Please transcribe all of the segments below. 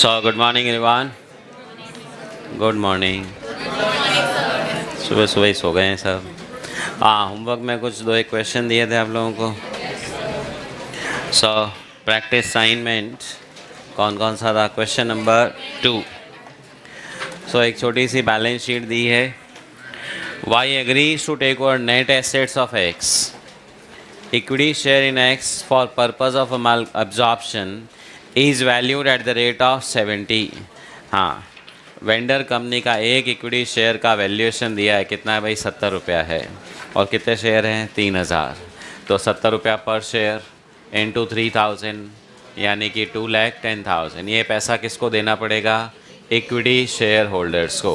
So, good morning everyone. Good morning. सुबह सुबह ही सो गए हैं सब। हाँ, होमवर्क में कुछ दो एक क्वेश्चन दिए थे आप लोगों को। सो प्रैक्टिस असाइनमेंट कौन कौन सा था? Question number 2। सो एक छोटी सी बैलेंस शीट दी है। Y agrees to take over net assets of X. Equity share in X for purpose of absorption is valued at the rate of 70। हाँ, वेंडर कंपनी का एक इक्विटी शेयर का valuation दिया है। कितना है भाई? 70 रुपया है। और कितने शेयर हैं? 3000। तो 70 रुपया पर शेयर इंटू 3000 यानी कि 2,10,000। ये पैसा किसको देना पड़ेगा? इक्विटी शेयर होल्डर्स को।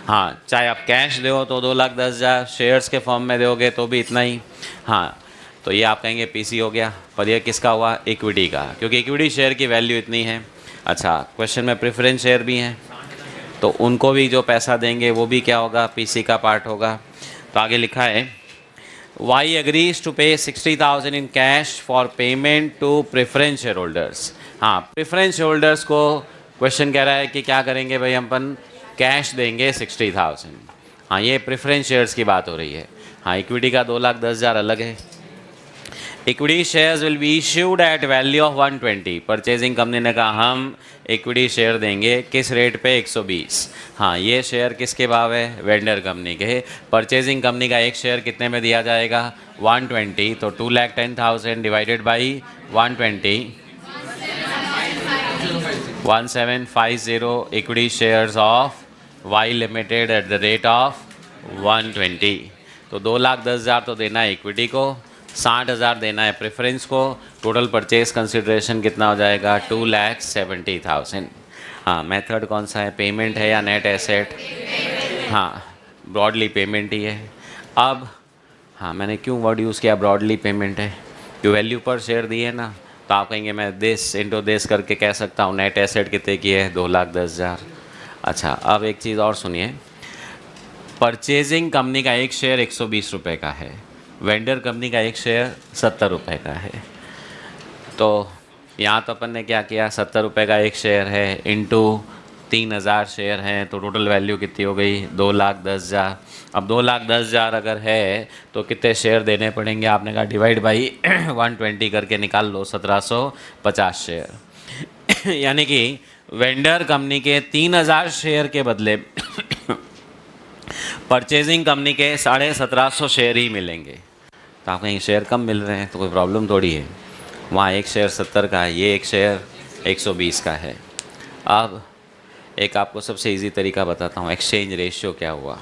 हाँ, चाहे आप कैश दो तो 2,10,000, शेयर्स के फॉर्म में दोगे तो भी इतना ही। हाँ, तो ये आप कहेंगे पीसी हो गया, पर ये किसका हुआ? इक्विटी का, क्योंकि इक्विटी शेयर की वैल्यू इतनी है। अच्छा, क्वेश्चन में प्रेफरेंस शेयर भी हैं, तो उनको भी जो पैसा देंगे वो भी क्या होगा? पीसी का पार्ट होगा। तो आगे लिखा है Y agrees to pay 60,000 in cash for payment to preference shareholders। हाँ, प्रेफरेंस शेयरहोल्डर्स को क्वेश्चन कह रहा है कि क्या करेंगे भाई? हम अपन कैश देंगे 60,000। हाँ, ये प्रेफरेंस शेयर्स की बात हो रही है। हाँ, इक्विटी का 2,10,000 अलग है। Equity shares will be issued at value of 120। Purchasing company ने कहा हम इक्विटी शेयर देंगे किस रेट पे? 120। हाँ, ये शेयर किसके भाव है? वेंडर कंपनी के। परचेजिंग कंपनी का एक शेयर कितने में दिया जाएगा? 120। तो 2,10,000 divided by 120, 1750 equity shares of Y limited at the rate of 120। तो 2,10,000 तो देना है इक्विटी को, 60,000 देना है प्रेफरेंस को। टोटल परचेज कंसिडरेशन कितना हो जाएगा? 2,70,000। हाँ, मेथड कौन सा है? पेमेंट है या नेट एसेट? हाँ, ब्रॉडली पेमेंट ही है। अब हाँ, मैंने क्यों वर्ड यूज़ किया ब्रॉडली पेमेंट है? क्यों? वैल्यू पर शेयर दी है ना, तो आप कहेंगे मैं दिस इंटू दिस करके कह सकता हूँ नेट एसेट कितने की है? 2,10,000। अच्छा, अब एक चीज़ और सुनिए। परचेजिंग कंपनी का एक शेयर 120 रुपये का है, वेंडर कंपनी का एक शेयर 70 रुपये का है। तो यहाँ तो अपन ने क्या किया? 70 रुपये का एक शेयर है इंटू 3,000 शेयर हैं, तो टोटल वैल्यू कितनी हो गई? 2,10,000। अब 2,10,000 अगर है तो कितने शेयर देने पड़ेंगे? आपने कहा डिवाइड बाई 120 करके निकाल लो, 1,750 शेयर। यानी कि वेंडर कंपनी के 3,000 शेयर के बदले परचेजिंग कंपनी के 1,750 शेयर ही मिलेंगे। तो आप कहीं शेयर कम मिल रहे हैं तो कोई प्रॉब्लम थोड़ी है। वहाँ एक शेयर 70 का है, ये एक शेयर 120 का है। अब एक आपको सबसे इजी तरीका बताता हूँ, एक्सचेंज रेशियो क्या हुआ।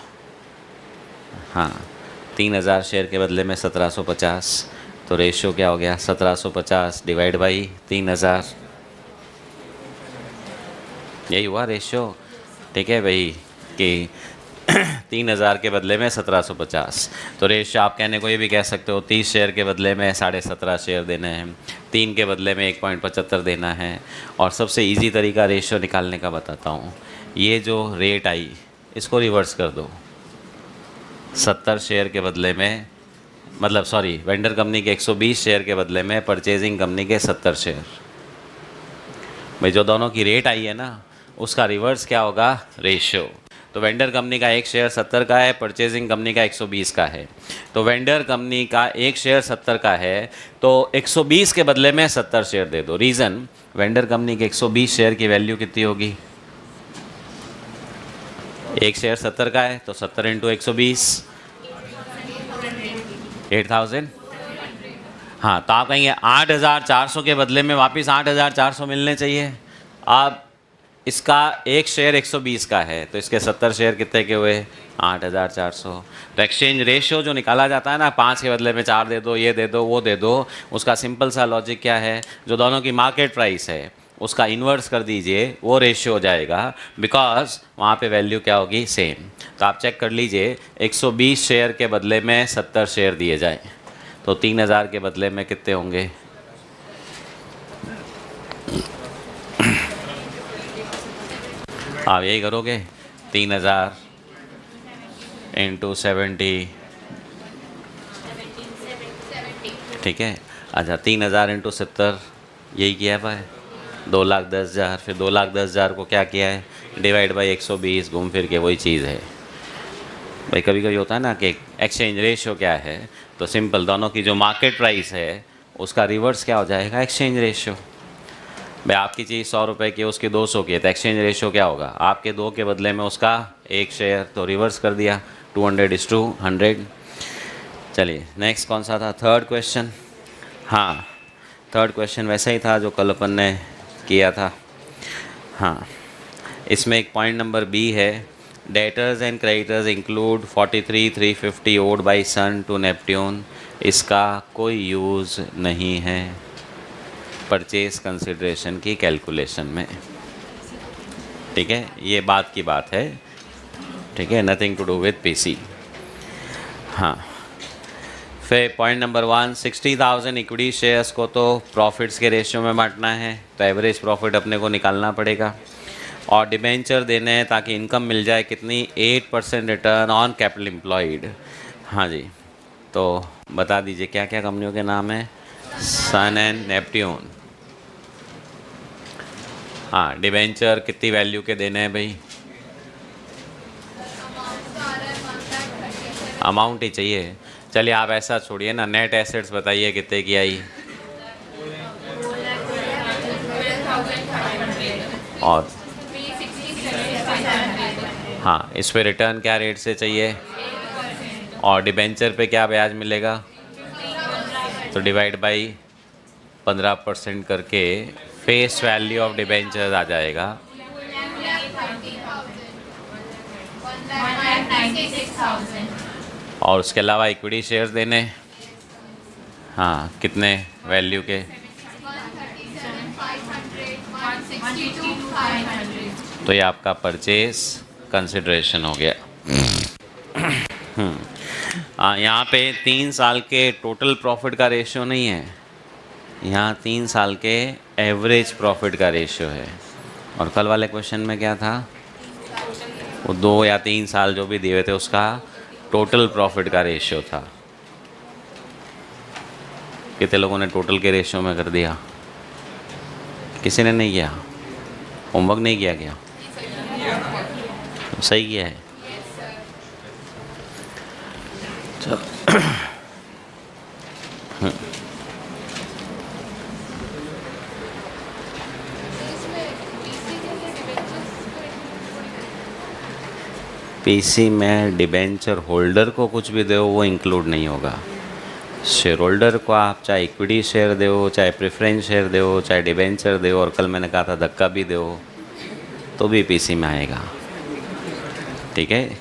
हाँ, 3,000 शेयर के बदले में 1,750, तो रेशियो क्या हो गया? 1,750 डिवाइड बाई 3,000, यही हुआ रेशियो। ठीक है भाई, कि 3,000 के बदले में 1,750, तो रेशियो आप कहने को ये भी कह सकते हो 30 शेयर के बदले में 17.5 शेयर देने हैं, 3 के बदले में 1.75 देना है। और सबसे इजी तरीका रेशियो निकालने का बताता हूँ। ये जो रेट आई इसको रिवर्स कर दो। 70 शेयर के बदले में, मतलब सॉरी, वेंडर कंपनी के 120 शेयर के बदले में परचेजिंग कंपनी के 70 शेयर। भाई जो दोनों की रेट आई है ना, उसका रिवर्स क्या होगा? रेशियो। तो वेंडर कंपनी का एक शेयर 70 का है, परचेजिंग कंपनी का 120 का है। तो वेंडर कंपनी का एक शेयर 70 का है, तो 120 के बदले में 70 शेयर दे दो। रीज़न, वेंडर कंपनी के 120 शेयर की वैल्यू कितनी होगी? एक शेयर 70 का है तो 70 इंटू 120, 8,000। हाँ, तो आप कहेंगे 8,400 के बदले में वापस 8,400 मिलने चाहिए। अब इसका एक शेयर 120 का है, तो इसके 70 शेयर कितने के हुए? 8,400। तो एक्सचेंज रेशियो जो निकाला जाता है ना, 5 के बदले में 4 दे दो, ये दे दो, वो दे दो, उसका सिंपल सा लॉजिक क्या है? जो दोनों की मार्केट प्राइस है उसका इन्वर्स कर दीजिए, वो रेशियो हो जाएगा, बिकॉज वहाँ पे वैल्यू क्या होगी? सेम। तो आप चेक कर लीजिए, 120 शेयर के बदले में 70 शेयर दिए जाए तो 3,000 के बदले में कितने होंगे? आप यही करोगे, 3,000 इंटू 70, ठीक है। अच्छा, 3,000 इंटू 70, यही किया है भाई। 2,10,000, फिर 2,10,000 को क्या किया है, डिवाइड बाई 120, घूम फिर के वही चीज़ है भाई। कभी कभी होता है ना कि एक्सचेंज रेशियो क्या है, तो सिंपल दोनों की जो मार्केट प्राइस है उसका रिवर्स क्या हो जाएगा, एक्सचेंज रेशियो। भाई आपकी चीज़ 100 रुपये की, उसकी 200 की है, तो एक्सचेंज रेशियो क्या होगा, आपके 2 के बदले में उसका 1 शेयर, तो रिवर्स कर दिया, 200:100। चलिए नेक्स्ट कौन सा था, थर्ड क्वेश्चन। हाँ, थर्ड क्वेश्चन वैसा ही था जो कल अपन ने किया था। हाँ, इसमें एक पॉइंट नंबर बी है, debtors and creditors include 43,350 owed by son to Neptune. इसका कोई यूज़ नहीं है परचेज कंसिडरेशन की कैलकुलेशन में। ठीक है, ये बात की बात है। ठीक है, nothing to do with PC. हाँ, फिर पॉइंट नंबर 1, 60,000 इक्विटी शेयर्स को तो प्रॉफिट्स के रेशियो में बांटना है, तो एवरेज प्रॉफिट अपने को निकालना पड़ेगा, और डिबेंचर देने हैं ताकि इनकम मिल जाए कितनी, 8% रिटर्न ऑन कैपिटल एम्प्लॉयड। हाँ जी, तो बता दीजिए क्या क्या कंपनियों के नाम है, सन एंड नेपट्यून। हाँ, डिबेंचर कितनी वैल्यू के देने हैं भाई, अमाउंट ही चाहिए। चलिए आप ऐसा छोड़िए ना, नेट एसेट्स बताइए कितने की आई, और हाँ, इस पे रिटर्न क्या रेट से चाहिए, और डिबेंचर पे क्या ब्याज मिलेगा, तो डिवाइड बाई 15% करके फेस वैल्यू ऑफ डिबेंचर आ जाएगा। और उसके अलावा इक्विटी शेयर्स देने, हाँ कितने वैल्यू के, तो ये आपका परचेज कंसिडरेशन हो गया। यहाँ पे 3 साल के टोटल प्रॉफिट का रेशियो नहीं है, यहाँ 3 साल के एवरेज प्रॉफिट का रेशियो है। और कल वाले क्वेश्चन में क्या था, वो 2 या 3 साल जो भी दिए थे उसका टोटल प्रॉफिट का रेशियो था। कितने लोगों ने टोटल के रेशियो में कर दिया, किसी ने नहीं किया, होमवर्क नहीं किया क्या, सही किया है। पीसी में डिबेंचर होल्डर को कुछ भी दो वो इंक्लूड नहीं होगा। शेयर होल्डर को आप चाहे इक्विटी शेयर दो, चाहे प्रेफरेंस शेयर दो, चाहे डिबेंचर दो, और कल मैंने कहा था धक्का भी दो, तो भी पीसी में आएगा। ठीक है,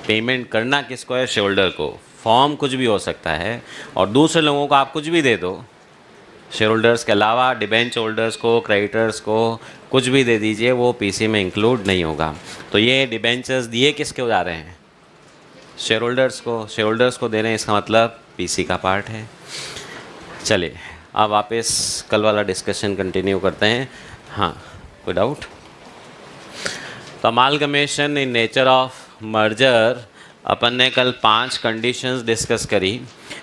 पेमेंट करना किसको है, शेयर होल्डर को। फॉर्म कुछ भी हो सकता है, और दूसरे लोगों को आप कुछ भी दे दो, शेयर होल्डर्स के अलावा डिबेंचर होल्डर्स को, क्रेडिटर्स को कुछ भी दे दीजिए, वो पीसी में इंक्लूड नहीं होगा। तो ये डिबेंचर्स दिए किसके हो जा रहे हैं, शेयर होल्डर्स को। शेयर होल्डर्स को दे रहे हैं, इसका मतलब पीसी का पार्ट है। चलिए अब वापस कल वाला डिस्कशन कंटिन्यू करते हैं। हाँ, कोई डाउट। तो amalgamation in nature of merger, अपन ने कल 5 कंडीशंस डिस्कस करी।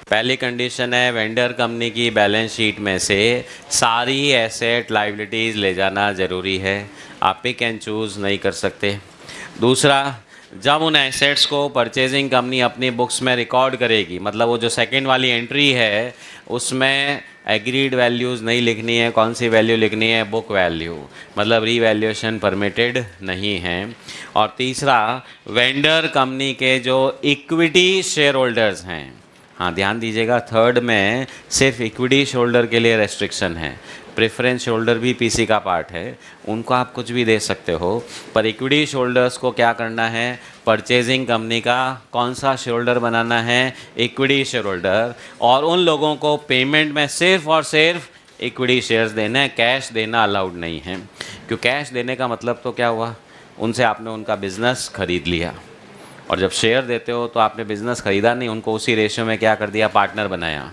पहली कंडीशन है वेंडर कंपनी की बैलेंस शीट में से सारी एसेट लाइबिलिटीज़ ले जाना ज़रूरी है, आप पिक एंड चूज़ नहीं कर सकते। दूसरा, जब उन एसेट्स को परचेजिंग कंपनी अपनी बुक्स में रिकॉर्ड करेगी, मतलब वो जो सेकंड वाली एंट्री है उसमें एग्रीड वैल्यूज़ नहीं लिखनी है, कौन सी वैल्यू लिखनी है, बुक वैल्यू, मतलब रीवैल्यूएशन परमिटेड नहीं है। और तीसरा, वेंडर कंपनी के जो इक्विटी शेयर होल्डर्स हैं, हाँ ध्यान दीजिएगा, थर्ड में सिर्फ इक्विटी शेयर होल्डर के लिए रेस्ट्रिक्शन है, प्रेफरेंस शेयर होल्डर भी पीसी का पार्ट है, उनको आप कुछ भी दे सकते हो, पर इक्विटी शेयर होल्डर्स को क्या करना है, परचेजिंग कंपनी का कौन सा शेयर होल्डर बनाना है, इक्विटी शेयर होल्डर, और उन लोगों को पेमेंट में सिर्फ और सिर्फ इक्विटी शेयर्स देना है, कैश देना अलाउड नहीं है। क्यों, कैश देने का मतलब तो क्या हुआ, उनसे आपने उनका बिज़नेस खरीद लिया, और जब शेयर देते हो तो आपने बिज़नेस ख़रीदा नहीं, उनको उसी रेशियो में क्या कर दिया, पार्टनर बनाया।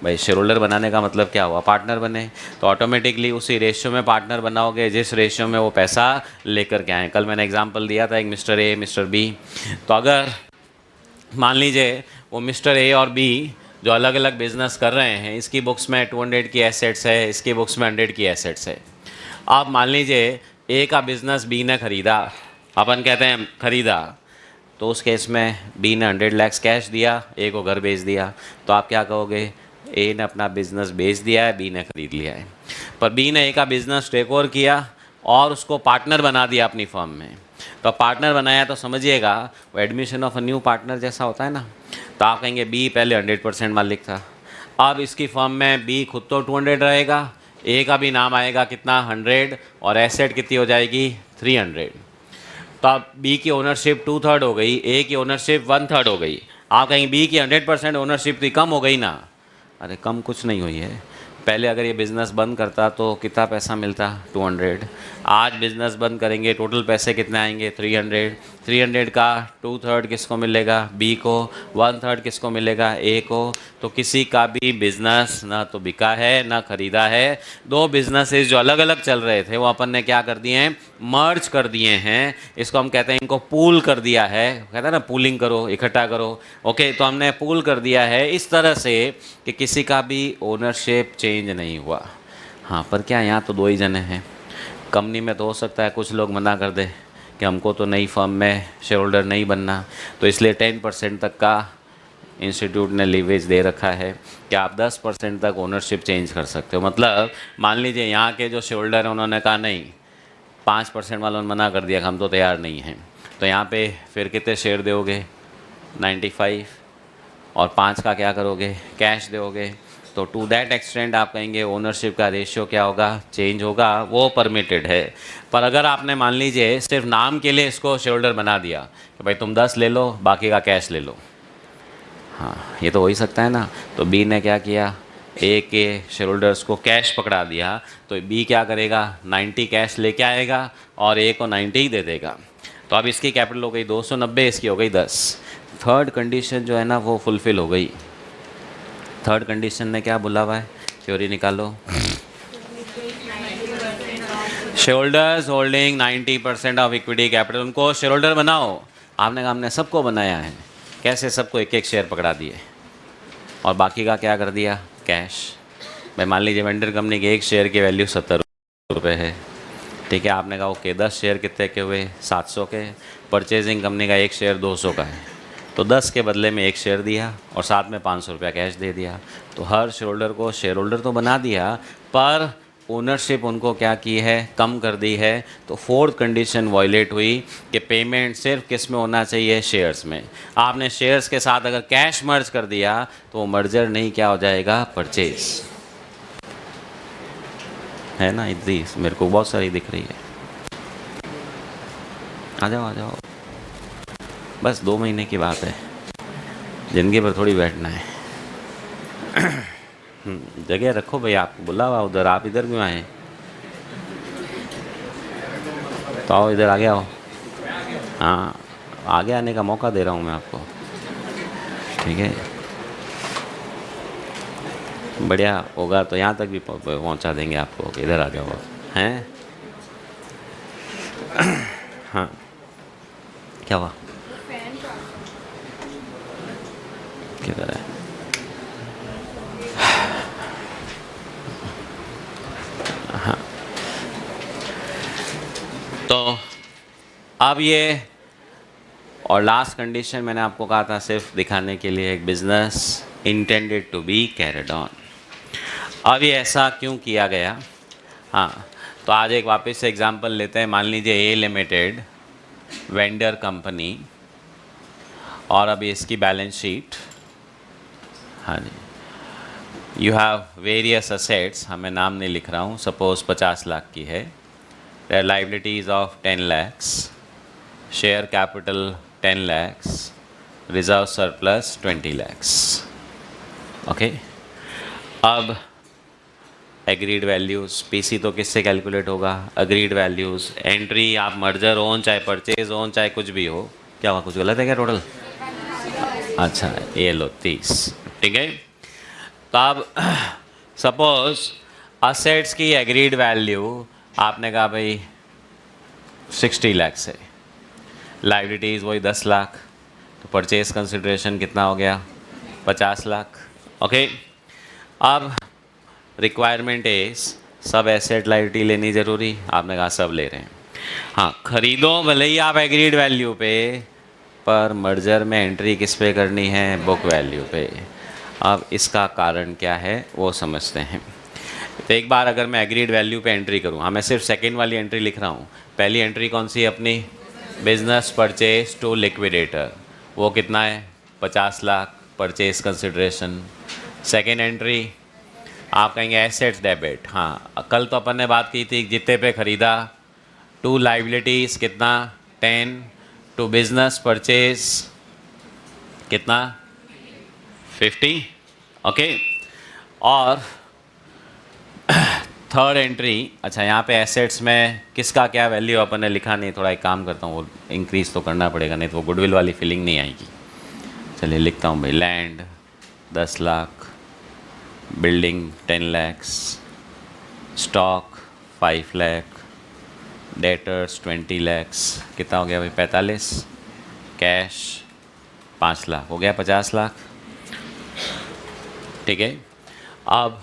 भाई शेयर होल्डर बनाने का मतलब क्या हुआ, पार्टनर बने, तो ऑटोमेटिकली उसी रेशियो में पार्टनर बनाओगे जिस रेशियो में वो पैसा लेकर के आए। कल मैंने एग्जांपल दिया था एक मिस्टर ए मिस्टर बी, तो अगर मान लीजिए वो मिस्टर ए और बी जो अलग अलग बिजनेस कर रहे हैं, इसकी बुक्स में 200 की एसेट्स है, इसकी बुक्स में 100 की एसेट्स है। आप मान लीजिए ए का बिज़नेस बी ने ख़रीदा, अपन कहते हैं ख़रीदा, तो उस केस में बी ने 100 लाख कैश दिया, ए को घर बेच दिया, तो आप क्या कहोगे? ए ने अपना बिज़नेस बेच दिया है, बी ने ख़रीद लिया है। पर बी ने ए का बिज़नेस टेक ओवर किया और उसको पार्टनर बना दिया अपनी फर्म में। तो पार्टनर बनाया तो समझिएगा वो admission of a new partner जैसा होता है ना। तो आप कहेंगे बी पहले 100% मालिक था, अब इसकी फर्म में बी खुद तो 200 रहेगा, ए का भी नाम आएगा कितना 100, और एसेट कितनी हो जाएगी 300। तो अब बी की ओनरशिप 2/3 हो गई, ए की ओनरशिप 1/3 हो गई। आप कहेंगे बी की 100% ओनरशिप तो कम हो गई ना। अरे कम कुछ नहीं हुई है। पहले अगर ये बिज़नेस बंद करता तो कितना पैसा मिलता? 200। आज बिज़नेस बंद करेंगे, टोटल पैसे कितने आएंगे? 300। 300 का 2/3 किसको मिलेगा? बी को। 1/3 किसको मिलेगा? ए को। तो किसी का भी बिज़नेस ना तो बिका है ना ख़रीदा है। दो बिजनेसेस जो अलग अलग चल रहे थे वो अपन ने क्या कर दिए हैं? मर्ज कर दिए हैं। इसको हम कहते हैं, इनको पूल कर दिया है। कहते हैं ना पूलिंग करो, इकट्ठा करो। ओके, तो हमने पूल कर दिया है इस तरह से कि किसी का भी ओनरशिप चेंज नहीं हुआ। हाँ, पर क्या यहाँ तो दो ही जने हैं। कंपनी में तो हो सकता है कुछ लोग मना कर दे कि हमको तो नई फर्म में शेयर होल्डर नहीं बनना, तो इसलिए 10% तक का इंस्टीट्यूट ने लीवरेज दे रखा है कि आप 10% तक ओनरशिप चेंज कर सकते हो। मतलब मान लीजिए यहाँ के जो शेयर होल्डर हैं उन्होंने कहा नहीं, 5% वालों ने मना कर दिया कि हम तो तैयार नहीं हैं, तो यहाँ पे फिर कितने शेयर दोगे? 95। और 5 का क्या करोगे? कैश दोगे। तो टू दैट एक्सटेंट आप कहेंगे ओनरशिप का रेशियो क्या होगा? चेंज होगा, वो परमिटेड है। पर अगर आपने मान लीजिए सिर्फ नाम के लिए इसको शेयर होल्डर बना दिया कि भाई तुम 10 ले लो, बाकी का कैश ले लो, हाँ ये तो हो ही सकता है ना। तो बी ने क्या किया? ए के शेयर होल्डर्स को कैश पकड़ा दिया, तो बी क्या करेगा? 90 कैश लेके आएगा और ए को 90 ही दे देगा। तो अब इसकी कैपिटल हो गई 290, इसकी हो गई 10। थर्ड कंडीशन जो है ना वो फुलफ़िल हो गई। थर्ड कंडीशन ने क्या बोला हुआ है? थ्योरी निकालो। Share holders holding 90% of equity capital, उनको शेयर होल्डर बनाओ। आपने कहा हमने सबको बनाया है। कैसे? सबको एक एक शेयर पकड़ा दिए और बाकी का क्या कर दिया? कैश। भाई मान लीजिए वेंडर कंपनी के एक शेयर की वैल्यू 70 रुपये है, ठीक है। आपने कहा ओके 10 शेयर कितने के हुए? 700 के। परचेजिंग कंपनी का एक शेयर 200 का है, तो 10 के बदले में एक शेयर दिया और साथ में 500 रुपया कैश दे दिया। तो हर शेयर होल्डर को शेयर होल्डर तो बना दिया, पर ओनरशिप उनको क्या की है? कम कर दी है। तो फोर्थ कंडीशन वायलेट हुई कि पेमेंट सिर्फ किस में होना चाहिए? शेयर्स में। आपने शेयर्स के साथ अगर कैश मर्ज कर दिया तो वो मर्जर नहीं क्या हो जाएगा? परचेज है ना। इतनी मेरे को बहुत सारी दिख रही है। आ जाओ आ जाओ, बस 2 महीने की बात है, ज़िंदगी पर थोड़ी बैठना है। जगह रखो भाई, आपको बुला हुआ उधर, आप इधर क्यों आए? तो आओ इधर, आगे आओ। हाँ, आगे आने का मौका दे रहा हूँ मैं आपको, ठीक है। बढ़िया होगा तो यहाँ तक भी पहुँचा देंगे आपको। इधर आ जाओ, हैं? हाँ, क्या हुआ? किधर है? हाँ, तो अब ये और लास्ट कंडीशन मैंने आपको कहा था सिर्फ दिखाने के लिए, एक business intended to be carried on. अब ये ऐसा क्यों किया गया? हाँ, तो आज एक वापस से एग्जांपल लेते हैं। मान लीजिए ए लिमिटेड वेंडर कंपनी, और अभी इसकी बैलेंस शीट, हाँ जी, यू हैव वेरियस असेट्स, हमें नाम नहीं लिख रहा हूँ, सपोज 50 लाख की है। There liabilities of 10 lakhs, share capital 10 lakhs, reserve surplus 20 lakhs। Okay, अब एग्रीड वैल्यूज़, पीसी तो किससे कैलकुलेट होगा? Agreed values. एंट्री आप मर्जर ओन चाहे परचेज ओन चाहे कुछ भी हो। क्या हुआ, कुछ गलत है क्या टोटल? अच्छा, ये लो 30, ठीक है। तो अब सपोज असेट्स की एग्रीड वैल्यू आपने कहा भाई 60 लाख है, लाइबिलिटीज़ वही 10 लाख, तो परचेज कंसिडरेशन कितना हो गया? 50 लाख। ओके, अब रिक्वायरमेंट इज सब एसेट लाइबिलिटी लेनी ज़रूरी, आपने कहा सब ले रहे हैं। हाँ, खरीदो भले ही आप एग्रीड वैल्यू पे, पर मर्जर में एंट्री किस पे करनी है? बुक वैल्यू पे। अब इसका कारण क्या है वो समझते हैं। तो एक बार अगर मैं एग्रीड वैल्यू पे एंट्री करूँ, हाँ मैं सिर्फ सेकेंड वाली एंट्री लिख रहा हूँ, पहली एंट्री कौन सी है अपनी? बिजनेस परचेज टू लिक्विडेटर, वो कितना है? 50 lakh purchase consideration. Second entry आप कहेंगे एसेट्स डेबिट, हाँ कल तो अपन ने बात की थी जितने पे ख़रीदा, टू लाइबिलिटीज़ कितना? 10, टू बिजनेस परचेज कितना? 50, ओके। और थर्ड एंट्री, अच्छा यहाँ पे एसेट्स में किसका क्या वैल्यू अपन ने लिखा नहीं, थोड़ा एक काम करता हूँ, वो इंक्रीज़ तो करना पड़ेगा नहीं तो वो गुडविल वाली फीलिंग नहीं आएगी। चलिए लिखता हूँ भाई, land 10 lakh, building 10 lakhs, stock 5 lakh, debtors 20 lakhs, कितना हो गया भाई? 45, कैश 5 लाख, हो गया 50 लाख। ठीक है, अब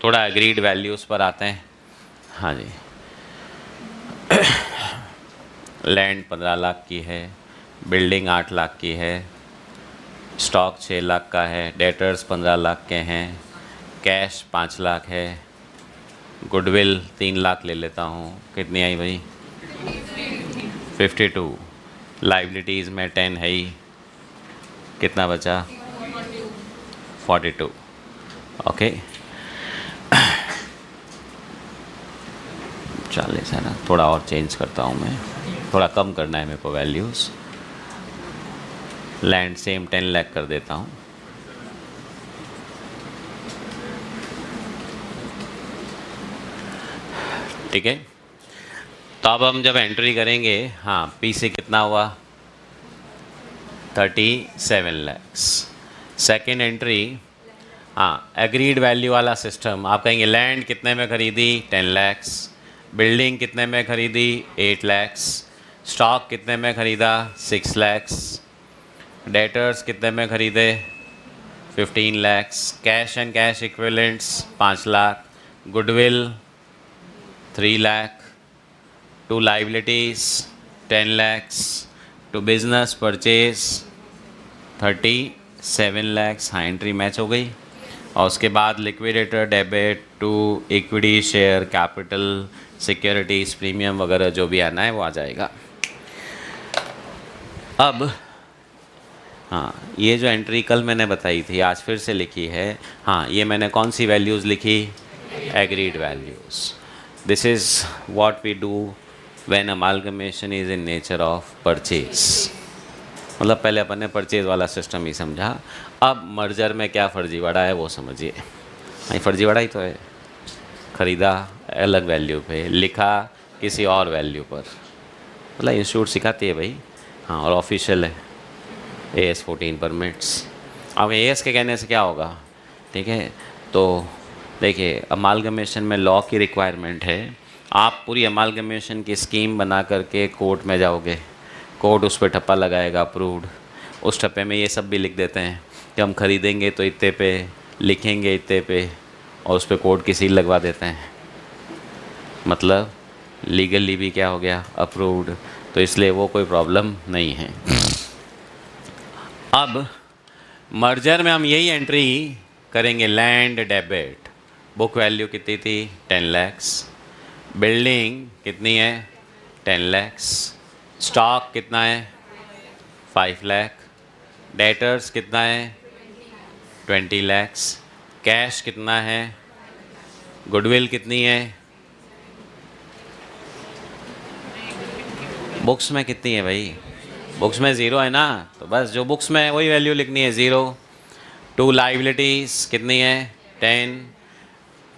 थोड़ा एग्रीड वैल्यूज़ पर आते हैं। हाँ जी, लैंड 15 लाख की है, बिल्डिंग 8 लाख की है, स्टॉक 6 लाख का है, डेटर्स 15 लाख के हैं, कैश 5 लाख है, गुडविल 3 लाख ले लेता हूँ, कितनी आई भाई? 52, लाइबिलिटीज़ में 10 है ही, कितना बचा? 42, ओके। 40 है ना, थोड़ा और चेंज करता हूँ मैं, थोड़ा कम करना है मेरे को वैल्यूज़। लैंड सेम 10 लाख कर देता हूँ, ठीक है। तो अब हम जब एंट्री करेंगे, हाँ पी से कितना हुआ? 37 लैक्स। सेकेंड एंट्री, हाँ एग्रीड वैल्यू वाला सिस्टम, आप कहेंगे लैंड कितने में ख़रीदी? 10 लैक्स, बिल्डिंग कितने में ख़रीदी? 8 लैक्स, स्टॉक कितने में ख़रीदा? 6 लैक्स, डेटर्स कितने में ख़रीदे? 15 lakhs, cash and cash equivalents 5 lakh, goodwill 3 lakh, to liabilities 10 lakhs, to business purchase 37 lakhs, हाँ एंट्री मैच हो गई। और उसके बाद liquidator debit to equity share capital securities premium वगैरह जो भी आना है वो आ जाएगा। अब हाँ, ये जो एंट्री कल मैंने बताई थी आज फिर से लिखी है, हाँ ये मैंने कौन सी वैल्यूज़ लिखी? Agreed values. This is what we do when amalgamation is in nature of purchase. मतलब पहले अपन ने परचेज वाला सिस्टम ही समझा, अब मर्जर में क्या फर्जीवाड़ा है वो समझिए। नहीं फर्जीवाड़ा ही तो है, ख़रीदा अलग वैल्यू पे, लिखा किसी और वैल्यू पर, मतलब इंस्टीट्यूट सिखाती है भाई, हाँ और ऑफिशियल है AS 14 परमिट्स। अब AS के कहने से क्या होगा? ठीक है, तो देखिए अमालगमेशन में लॉ की रिक्वायरमेंट है, आप पूरी अमालगमेशन की स्कीम बना करके कोर्ट में जाओगे, कोर्ट उस पर ठप्पा लगाएगा अप्रूव्ड, उस ठप्पे में ये सब भी लिख देते हैं कि हम ख़रीदेंगे तो इतने पे, लिखेंगे इतने पे, और उस पर कोर्ट की सील लगवा देते हैं, मतलब लीगली भी क्या हो गया? अप्रूव्ड। तो इसलिए वो कोई प्रॉब्लम नहीं है। अब मर्जर में हम यही एंट्री करेंगे, लैंड डेबिट, बुक वैल्यू कितनी थी? 10 लैक्स, बिल्डिंग कितनी है? 10 लैक्स, स्टॉक कितना है? 5 लाख, डेटर्स कितना है? 20 लैक्स, कैश कितना है? गुडविल कितनी है? बुक्स में कितनी है भाई? बुक्स में 0 है ना, तो बस जो बुक्स में है वही वैल्यू लिखनी है, 0। टू लाइबिलिटीज़ कितनी है? 10,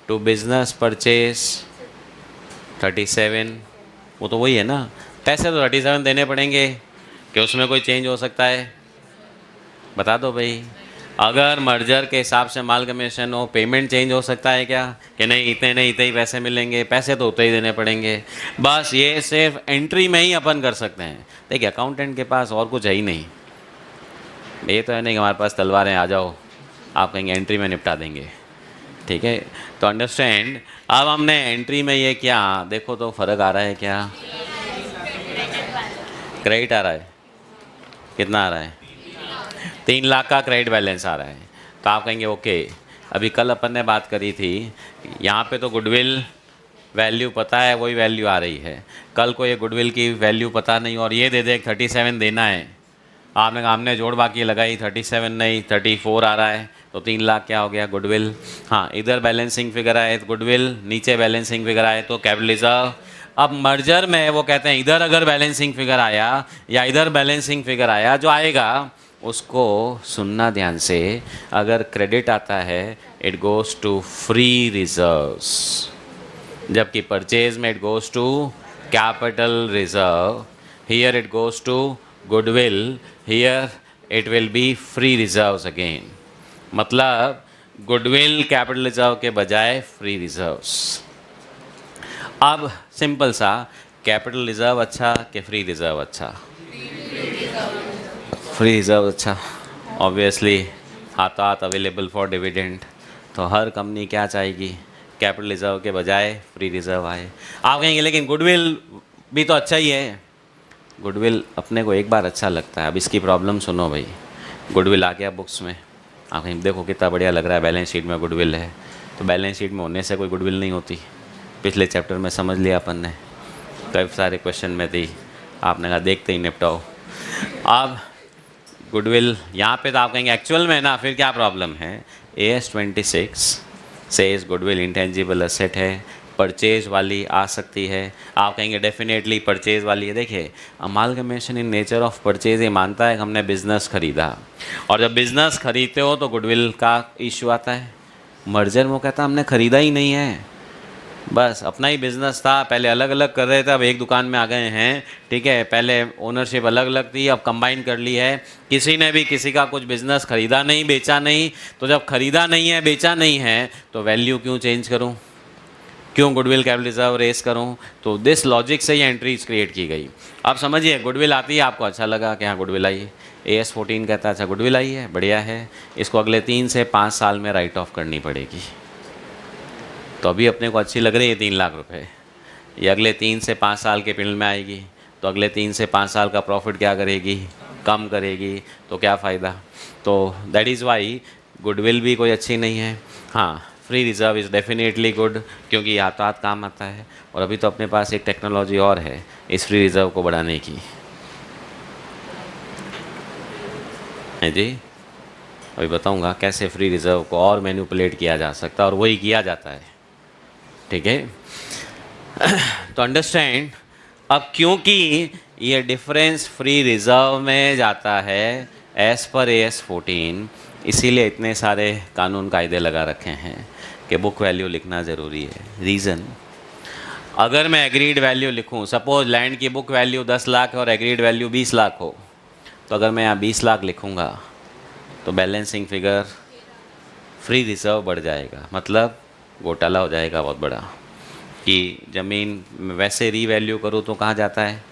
टू बिजनेस परचेज 37, वो तो वही है ना, पैसे तो 37 देने पड़ेंगे, कि उसमें कोई चेंज हो सकता है? बता दो भाई, अगर मर्जर के हिसाब से अमालगमेशन हो, पेमेंट चेंज हो सकता है क्या? कि नहीं इतने ही पैसे मिलेंगे, पैसे तो उतने ही देने पड़ेंगे। बस ये सिर्फ एंट्री में ही अपन कर सकते हैं। देखिए अकाउंटेंट के पास और कुछ है ही नहीं, ये तो है नहीं कि हमारे पास तलवार है आ जाओ आप कहेंगे एंट्री में निपटा देंगे, ठीक है। तो अंडरस्टैंड, अब हमने एंट्री में ये क्या, देखो तो फ़र्क आ रहा है क्या, क्रेडिट आ रहा है, कितना आ रहा है, 3 लाख का क्रेडिट बैलेंस आ रहा है। तो आप कहेंगे ओके, अभी कल अपन ने बात करी थी, यहाँ पे तो गुडविल वैल्यू पता है, वही वैल्यू आ रही है। कल को ये गुडविल की वैल्यू पता नहीं और ये दे दे 37 देना है, आपने कहा हमने जोड़ बाकी लगाई 37 नहीं 34 आ रहा है, तो 3 लाख क्या हो गया गुडविल। हाँ, इधर बैलेंसिंग फिगर आए तो गुडविल, नीचे बैलेंसिंग फिगर आए तो कैपिटल रिजर्व। अब मर्जर में वो कहते हैं इधर अगर बैलेंसिंग फिगर आया या इधर बैलेंसिंग फिगर आया, जो आएगा उसको सुनना ध्यान से, अगर क्रेडिट आता है it goes to free reserves, जबकि परचेज में it goes to capital reserve, here it goes to goodwill, here it will be free reserves again. मतलब गुडविल कैपिटल रिजर्व के बजाय फ्री रिजर्व्स। अब सिंपल सा, कैपिटल रिजर्व अच्छा कि free reserve अच्छा? फ्री रिजर्व अच्छा, ऑब्वियसली हाथों हाथ अवेलेबल फॉर डिविडेंड। तो हर कंपनी क्या चाहेगी, कैपिटल रिजर्व के बजाय फ्री रिजर्व आए। आप कहेंगे लेकिन गुडविल भी तो अच्छा ही है। गुडविल अपने को एक बार अच्छा लगता है। अब इसकी प्रॉब्लम सुनो भाई, गुडविल आ गया बुक्स में, आप कहीं देखो कितना बढ़िया लग रहा है, बैलेंस शीट में गुडविल है, तो बैलेंस शीट में होने से कोई गुडविल नहीं होती। पिछले चैप्टर में समझ लिया अपन ने, कई सारे क्वेश्चन में थी, आपने कहा देखते ही निपटाओ। अब गुडविल यहाँ पे तो आप कहेंगे एक्चुअल में ना, फिर क्या प्रॉब्लम है, AS 26 says goodwill intangible asset है, परचेज वाली आ सकती है। आप कहेंगे डेफिनेटली परचेज वाली है। देखिए, amalgamation in nature of purchase ये मानता है कि हमने बिज़नेस खरीदा, और जब बिज़नेस खरीदते हो तो गुडविल का इशू आता है। मर्जर में कहता हमने ख़रीदा ही नहीं है, बस अपना ही बिज़नेस था, पहले अलग अलग कर रहे थे, अब एक दुकान में आ गए हैं, ठीक है। पहले ओनरशिप अलग अलग थी, अब कंबाइन कर ली है। किसी ने भी किसी का कुछ बिज़नेस ख़रीदा नहीं, बेचा नहीं, तो जब ख़रीदा नहीं है, बेचा नहीं है, तो वैल्यू क्यों चेंज करूं, क्यों गुडविल कैपिटल रिजर्व रेस करूं? तो दिस लॉजिक से ये एंट्रीज क्रिएट की गई। अब समझिए, गुडविल आती है, आपको अच्छा लगा कि हाँ गुडविल आई है, AS 14 कहता है अच्छा गुडविल आई है, बढ़िया है, इसको अगले 3 से 5 साल में राइट ऑफ करनी पड़ेगी। तो अभी अपने को अच्छी लग रही है 3 लाख रुपए, ये अगले 3 से 5 साल के पीरियड में आएगी, तो अगले 3 से 5 साल का प्रॉफिट क्या करेगी, कम करेगी, तो क्या फ़ायदा। तो दैट इज़ वाई गुडविल भी कोई अच्छी नहीं है। हाँ, free reserve is definitely good, क्योंकि हाथों हाथ काम आता है। और अभी तो अपने पास एक टेक्नोलॉजी और है इस फ्री रिजर्व को बढ़ाने की, है जी, अभी बताऊंगा कैसे फ्री रिजर्व को और मैनिपुलेट किया जा सकता है, और वही किया जाता है, ठीक है। तो अंडरस्टैंड, अब क्योंकि ये डिफरेंस फ्री रिजर्व में जाता है एज़ पर AS 14, इसीलिए इतने सारे कानून कायदे लगा रखे हैं कि बुक वैल्यू लिखना ज़रूरी है। रीज़न, अगर मैं एग्रीड वैल्यू लिखूं, सपोज लैंड की बुक वैल्यू 10 लाख है और एग्रीड वैल्यू 20 लाख हो, तो अगर मैं यहाँ 20 लाख लिखूँगा तो बैलेंसिंग फिगर फ्री रिजर्व बढ़ जाएगा, मतलब घोटाला हो जाएगा बहुत बड़ा, कि ज़मीन वैसे रीवैल्यू करूँ तो कहाँ जाता है,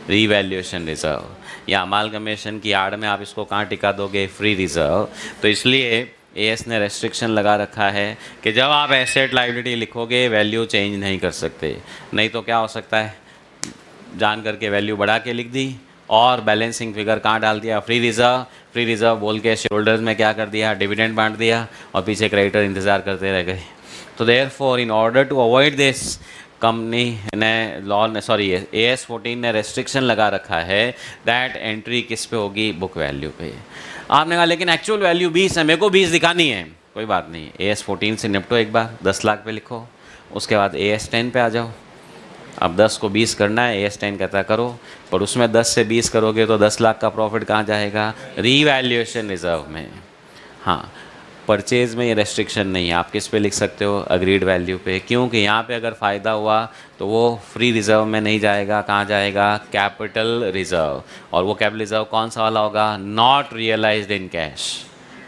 रीवैल्यूएशन रिजर्व, या अमालगमेशन की आड़ में आप इसको कहाँ टिका दोगे, फ्री रिजर्व। तो इसलिए AS ने रेस्ट्रिक्शन लगा रखा है कि जब आप एसेट लायबिलिटी लिखोगे वैल्यू चेंज नहीं कर सकते। नहीं तो क्या हो सकता है, जान करके वैल्यू बढ़ा के लिख दी और बैलेंसिंग फिगर कहाँ डाल दिया, फ्री रिजर्व। फ्री रिजर्व बोल के शेयर होल्डर्स में क्या कर दिया, डिविडेंड बांट दिया, और पीछे क्रेडिटर इंतज़ार करते रह गए। तो therefore in order to avoid this, company ने लॉ ने AS 14 ने रेस्ट्रिक्शन लगा रखा है दैट एंट्री किस पे होगी, बुक वैल्यू पे। आपने कहा लेकिन एक्चुअल वैल्यू 20 है, मेरे को 20 दिखानी है, कोई बात नहीं, AS 14 से निपटो एक बार, 10 लाख पे लिखो, उसके बाद AS 10 पे आ जाओ। अब 10 को 20 करना है, AS 10 कहता है करो, पर उसमें 10 से 20 करोगे तो 10 लाख का प्रॉफिट कहाँ जाएगा, रीवैल्यूएशन रिजर्व में। हाँ, परचेज़ में ये रेस्ट्रिक्शन नहीं है, आप किस पे लिख सकते हो, अग्रीड वैल्यू पे, क्योंकि यहाँ पे अगर फ़ायदा हुआ तो वो फ्री रिजर्व में नहीं जाएगा, कहाँ जाएगा, कैपिटल रिजर्व। और वो कैपिटल रिजर्व कौन सा वाला होगा, नॉट रियलाइज्ड इन कैश,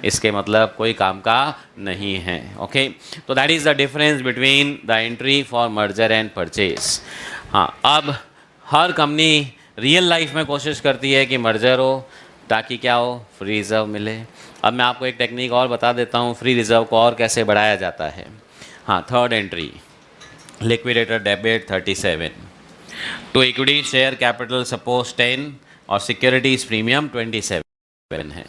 इसके मतलब कोई काम का नहीं है। ओके, तो that is the difference between the entry for merger and purchase. हाँ, अब हर कंपनी रियल लाइफ में कोशिश करती है कि मर्जर हो, ताकि क्या हो, फ्री रिज़र्व मिले। अब मैं आपको एक टेक्निक और बता देता हूँ फ्री रिज़र्व को और कैसे बढ़ाया जाता है। हाँ, third entry, liquidator debit 37, to equity share capital suppose 10 और सिक्योरिटीज़ प्रीमियम 27 है।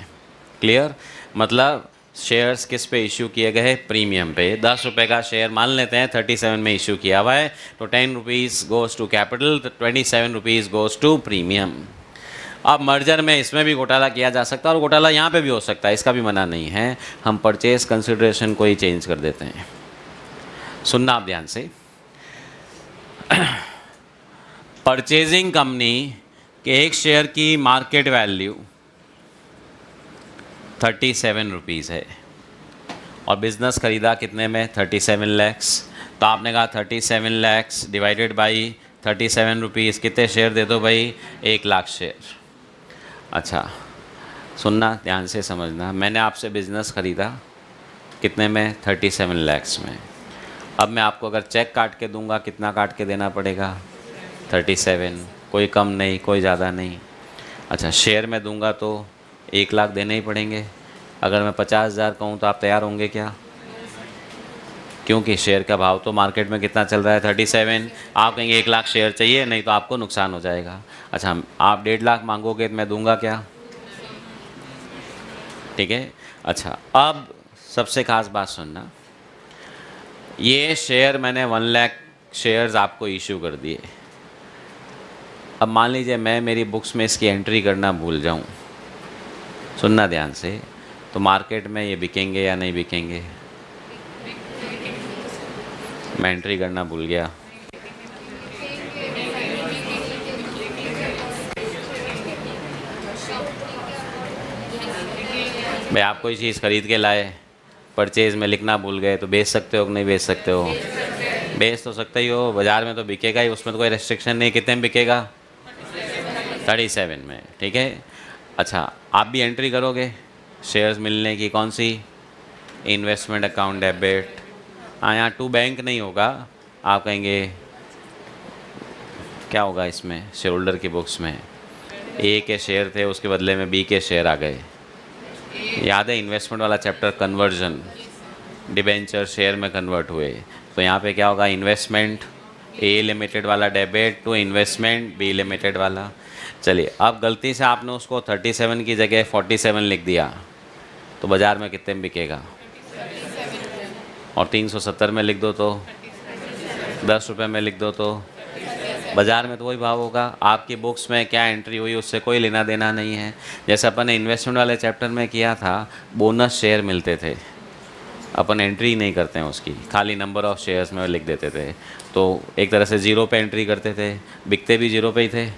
क्लियर? मतलब शेयर्स किस पे इशू किए गए? प्रीमियम पे। 10 रुपये का शेयर मान लेते हैं 37 में इशू किया हुआ है, तो 10 rupees goes to capital, 27 rupees goes to premium. अब मर्जर में इसमें भी घोटाला किया जा सकता है और घोटाला यहाँ पे भी हो सकता है, इसका भी मना नहीं है। हम परचेज कंसिडरेशन को ही चेंज कर देते हैं। सुनना आप ध्यान से। परचेजिंग कंपनी के एक शेयर की मार्केट वैल्यू 37 रुपीज़ है और बिज़नेस ख़रीदा कितने में? 37 लैक्स। तो आपने कहा 37 लैक्स डिवाइडेड बाई 37 रुपीज़, कितने शेयर दे दो भाई? 1 लाख शेयर। अच्छा, सुनना ध्यान से समझना। मैंने आपसे बिज़नेस ख़रीदा कितने में? 37 लैक्स में। अब मैं आपको अगर चेक काट के दूंगा, कितना काट के देना पड़ेगा? 37, कोई कम नहीं, कोई ज़्यादा नहीं। अच्छा, शेयर में दूंगा तो 1 लाख देने ही पड़ेंगे। अगर मैं 50,000 कहूँ तो आप तैयार होंगे क्या? क्योंकि शेयर का भाव तो मार्केट में कितना चल रहा है? 37। आप कहेंगे 1 लाख शेयर चाहिए, नहीं तो आपको नुकसान हो जाएगा। अच्छा, आप 1.5 लाख मांगोगे तो मैं दूंगा क्या? ठीक है। अच्छा, अब सबसे खास बात सुनना, ये शेयर मैंने 1 लाख शेयर्स आपको इशू कर दिए। अब मान लीजिए मैं मेरी बुक्स में इसकी एंट्री करना भूल जाऊं, सुनना ध्यान से, तो मार्केट में ये बिकेंगे या नहीं बिकेंगे? मैं एंट्री करना भूल गया। भाई आप कोई चीज़ ख़रीद के लाए, परचेज में लिखना भूल गए, तो बेच सकते हो कि नहीं बेच सकते हो? बेच तो सकते ही हो, बाज़ार में तो बिकेगा ही, उसमें तो कोई रेस्ट्रिक्शन नहीं। कितने में बिकेगा? 37 में। ठीक है। अच्छा, आप भी एंट्री करोगे शेयर्स मिलने की? कौन सी? Investment account debit. हाँ, यहाँ टू बैंक नहीं होगा। आप कहेंगे क्या होगा इसमें? शेयर होल्डर की बुक्स में ए के शेयर थे, उसके बदले में बी के शेयर आ गए। याद है इन्वेस्टमेंट वाला चैप्टर, कन्वर्जन, डिबेंचर शेयर में कन्वर्ट हुए। तो यहाँ पे क्या होगा? इन्वेस्टमेंट ए लिमिटेड वाला debit to investment B limited वाला। चलिए, अब गलती से आपने उसको 37 की जगह 47 लिख दिया, तो बाज़ार में कितने में बिकेगा? और 370 में लिख दो तो 10 रुपये में लिख दो तो बाज़ार में तो वही भाव होगा। आपकी बुक्स में क्या एंट्री हुई उससे कोई लेना देना नहीं है। जैसे अपन ने इन्वेस्टमेंट वाले चैप्टर में किया था, बोनस शेयर मिलते थे, अपन एंट्री नहीं करते हैं उसकी, खाली नंबर ऑफ़ शेयर्स में लिख देते थे। तो एक तरह से ज़ीरो पे एंट्री करते थे। बिकते भी ज़ीरो पे ही थे,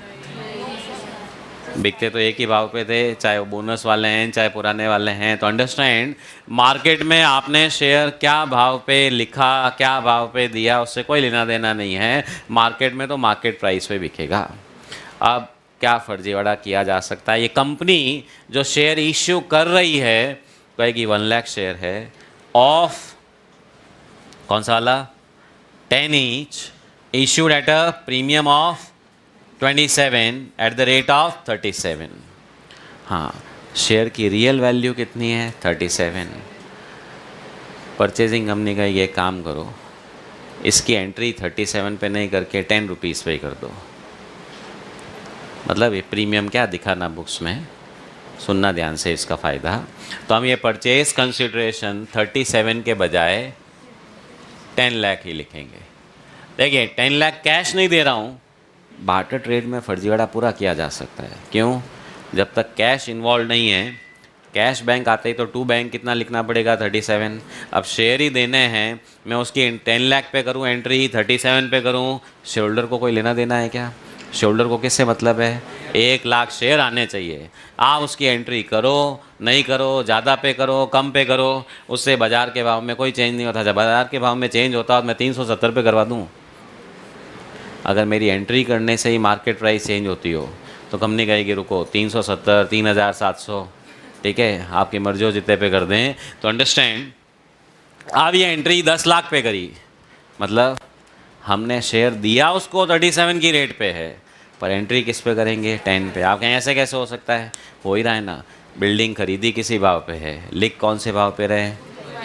बिकते तो एक ही भाव पे थे, चाहे वो बोनस वाले हैं चाहे पुराने वाले हैं। तो अंडरस्टैंड, मार्केट में आपने शेयर क्या भाव पे लिखा, क्या भाव पे दिया, उससे कोई लेना देना नहीं है। मार्केट में तो मार्केट प्राइस पे बिकेगा। अब क्या फर्जीवाड़ा किया जा सकता है? ये कंपनी जो शेयर इश्यू कर रही है कहेगी 1 लाख शेयर है ऑफ, कौन सा वाला? 10 each, issued at a premium of 27 eight the rate of 37। हाँ, शेयर की रियल वैल्यू कितनी है? 37। परचेजिंग कंपनी का ये काम करो, इसकी एंट्री 37 पे नहीं करके 10 रुपीज़ पे कर दो। मतलब ये प्रीमियम क्या दिखाना बुक्स में, सुनना ध्यान से इसका फ़ायदा। तो हम ये परचेज कंसिडरेशन 37 के बजाय 10 लाख ही लिखेंगे। देखिए, 10 लाख कैश नहीं दे रहा हूँ, बार्टर ट्रेड में फर्जीवाड़ा पूरा किया जा सकता है। क्यों? जब तक कैश इन्वॉल्व नहीं है, कैश बैंक आते ही तो टू बैंक कितना लिखना पड़ेगा? 37। अब शेयर ही देने हैं, मैं उसकी 10 लाख पे करूँ एंट्री, 37 पे करूँ, शेयर होल्डर को कोई लेना देना है क्या? शेयर होल्डर को किससे मतलब है? 1 लाख शेयर आने चाहिए। आप उसकी एंट्री करो नहीं करो, ज़्यादा पे करो कम पे करो, उससे बाज़ार के भाव में कोई चेंज नहीं होता। जब बाज़ार के भाव में चेंज होता तो मैं 370 पे करवा दूँ। अगर मेरी एंट्री करने से ही मार्केट प्राइस चेंज होती हो तो कंपनी कहेगी रुको 370, 3700, ठीक है, आपकी मर्जी हो जितने पे कर दें। तो अंडरस्टैंड, अब ये एंट्री 10 लाख पे करी, मतलब हमने शेयर दिया उसको 37 की रेट पे है, पर एंट्री किस पे करेंगे? 10 पे। आप कहें ऐसे कैसे हो सकता है? हो ही रहा है ना। बिल्डिंग खरीदी किसी भाव पे है, लिख कौन से भाव पे रहे?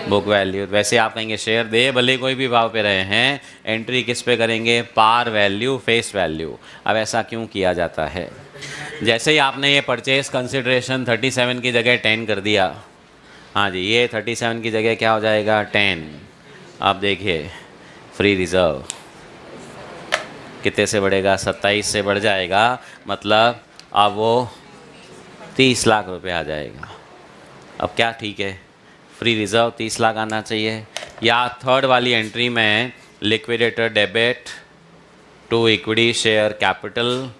Book value. वैसे आप कहेंगे शेयर दे भले कोई भी भाव पे रहे हैं, एंट्री किस पे करेंगे? Par value, face value. अब ऐसा क्यों किया जाता है? जैसे ही आपने ये परचेज कंसिडरेशन 37 की जगह 10 कर दिया, हाँ जी, ये 37 की जगह क्या हो जाएगा? 10। अब देखिए फ्री रिज़र्व कितने से बढ़ेगा? 27 से बढ़ जाएगा, मतलब अब वो 30 लाख रुपए आ जाएगा। अब क्या ठीक है? फ्री रिज़र्व 30 लाख आना चाहिए, या थर्ड वाली एंट्री में liquidator debit to equity share capital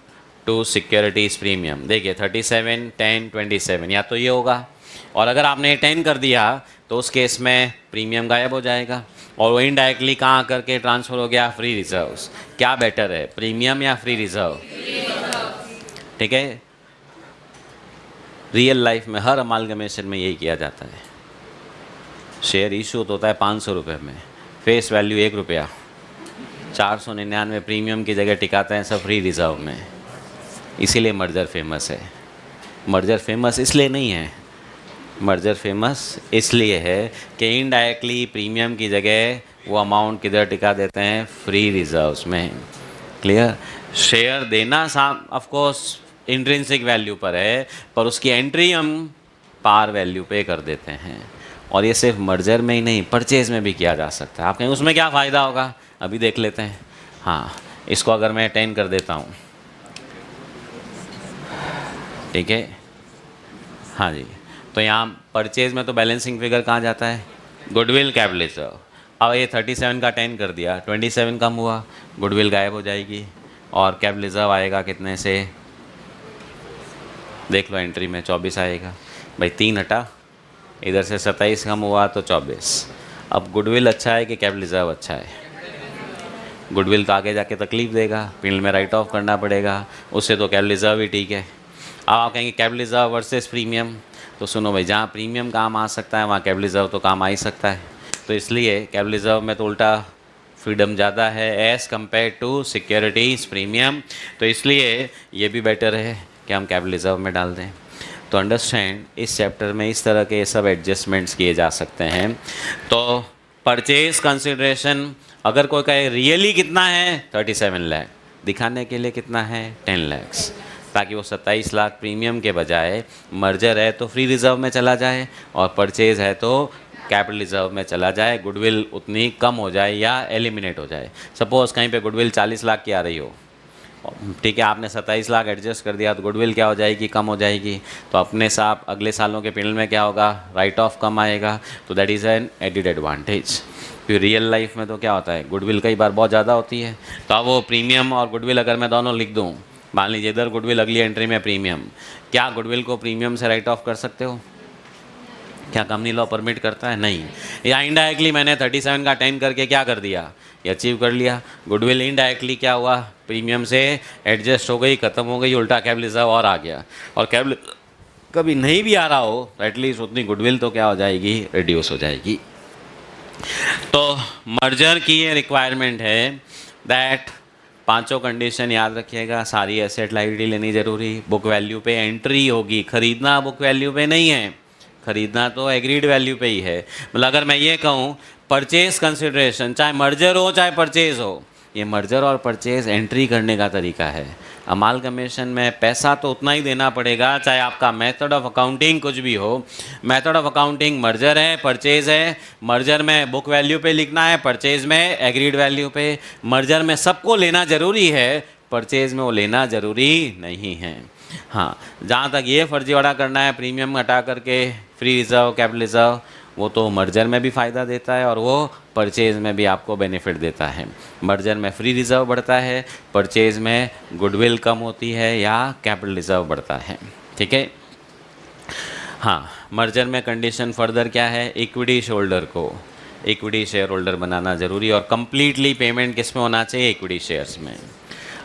to securities premium. देखिए 37, 10, 27, या तो ये होगा, और अगर आपने ये 10 कर दिया तो उस केस में प्रीमियम गायब हो जाएगा और वो इनडायरेक्टली कहाँ करके ट्रांसफ़र हो गया? Free reserves. क्या बेटर है, प्रीमियम या फ्री रिजर्व? ठीक है। रियल लाइफ में हर अमालगमेशन में यही किया जाता है। शेयर इशू होता है 500 रुपये में, फेस वैल्यू 1 रुपया, 499 प्रीमियम की जगह टिकाते हैं सब फ्री रिजर्व में। इसीलिए मर्जर फेमस है। मर्जर फेमस इसलिए नहीं है, मर्जर फेमस इसलिए है कि इनडायरेक्टली प्रीमियम की जगह वो अमाउंट किधर टिका देते हैं? फ्री रिजर्व्स में। क्लियर? शेयर देना psalm of course intrinsic value पर है, पर उसकी एंट्री हम पार वैल्यू पे कर देते हैं। और ये सिर्फ मर्जर में ही नहीं, परचेज में भी किया जा सकता है। आप कहें उसमें क्या फ़ायदा होगा? अभी देख लेते हैं। हाँ, इसको अगर मैं 10 कर देता हूँ, ठीक है, हाँ जी, तो यहाँ परचेज में तो बैलेंसिंग फिगर कहाँ जाता है? Goodwill, capital reserve. अब ये 37 का 10 कर दिया, 27 कम हुआ, गुडविल गायब हो जाएगी और कैपिटल रिजर्व आएगा कितने से? देख लो एंट्री में 24 आएगा। भाई 3 हटा, इधर से 27 कम हुआ तो 24। अब गुडविल अच्छा है कि कैपिटल रिजर्व अच्छा है? गुडविल तो आगे जाके तकलीफ देगा, पीएनएल में राइट ऑफ करना पड़ेगा, उससे तो कैपिटल रिजर्व ही ठीक है। अब आप कहेंगे कैपिटल रिजर्व वर्सेस प्रीमियम, तो सुनो भाई, जहाँ प्रीमियम काम आ सकता है वहाँ कैपिटल रिजर्व तो काम आ ही सकता है। तो इसलिए कैपिटल रिजर्व में तो उल्टा फ्रीडम ज़्यादा है as compare to securities premium. तो इसलिए ये भी बेटर है कि हम कैपिटल रिजर्व में डाल दें। तो अंडरस्टैंड, इस चैप्टर में इस तरह के सब एडजस्टमेंट्स किए जा सकते हैं। तो परचेज कंसिडरेशन अगर कोई कहे रियली कितना है 37 लाख, दिखाने के लिए कितना है 10 लाख, ताकि वो 27 लाख प्रीमियम के बजाय मर्जर है तो फ्री रिजर्व में चला जाए और परचेज है तो कैपिटल रिजर्व में चला जाए, गुडविल उतनी कम हो जाए या एलिमिनेट हो जाए। सपोज़ कहीं पे गुडविल 40 लाख की आ रही हो, ठीक है, आपने 27 लाख एडजस्ट कर दिया तो गुडविल क्या हो जाएगी? कम हो जाएगी। तो अपने साथ अगले सालों के पीरियड में क्या होगा? राइट ऑफ कम आएगा। तो that is an added advantage. फिर रियल लाइफ में तो क्या होता है, गुडविल कई बार बहुत ज़्यादा होती है, तो अब वो प्रीमियम और गुडविल अगर मैं दोनों लिख दूँ, मान लीजिए इधर गुडविल अगली एंट्री में प्रीमियम, क्या गुडविल को प्रीमियम से राइट ऑफ कर सकते हो? क्या कंपनी लॉ परमिट करता है? नहीं। या इनडायरेक्टली मैंने 37 का 10 करके क्या कर दिया? ये अचीव कर लिया। गुडविल इनडायरेक्टली क्या हुआ? प्रीमियम से एडजस्ट हो गई, ख़त्म हो गई, उल्टा कैपिटल रिजर्व और आ गया। और कैपिटल कभी नहीं भी आ रहा हो तो एटलीस्ट उतनी गुडविल तो क्या हो जाएगी? रिड्यूस हो जाएगी। तो मर्जर की ये रिक्वायरमेंट है दैट पांचों कंडीशन याद रखिएगा। सारी एसेट लायबिलिटी लेनी ज़रूरी, बुक वैल्यू पे एंट्री होगी, ख़रीदना बुक वैल्यू पे नहीं है, ख़रीदना तो एग्रीड वैल्यू पे ही है। मतलब अगर मैं ये कहूँ परचेज कंसिडरेशन, चाहे मर्जर हो चाहे परचेज हो, ये मर्जर और परचेज एंट्री करने का तरीका है। अमालगमेशन में पैसा तो उतना ही देना पड़ेगा, चाहे आपका मेथड ऑफ अकाउंटिंग कुछ भी हो। मेथड ऑफ अकाउंटिंग मर्जर है, परचेज है। मर्जर में बुक वैल्यू पे लिखना है, परचेज में एग्रीड वैल्यू पे। मर्जर में सबको लेना ज़रूरी है, परचेज में वो लेना ज़रूरी नहीं है। हाँ, जहाँ तक ये फर्जीवाड़ा करना है प्रीमियम हटा करके फ्री रिजर्व, कैपिटल रिजर्व, वो तो मर्जर में भी फ़ायदा देता है और वो परचेज़ में भी आपको बेनिफिट देता है। मर्जर में फ्री रिज़र्व बढ़ता है, परचेज़ में गुडविल कम होती है या कैपिटल रिज़र्व बढ़ता है। ठीक है। हाँ, मर्जर में कंडीशन फर्दर क्या है? इक्विटी शोल्डर को इक्विटी शेयर होल्डर बनाना ज़रूरी और कंप्लीटली पेमेंट किस में होना चाहिए? इक्विटी शेयर्स में।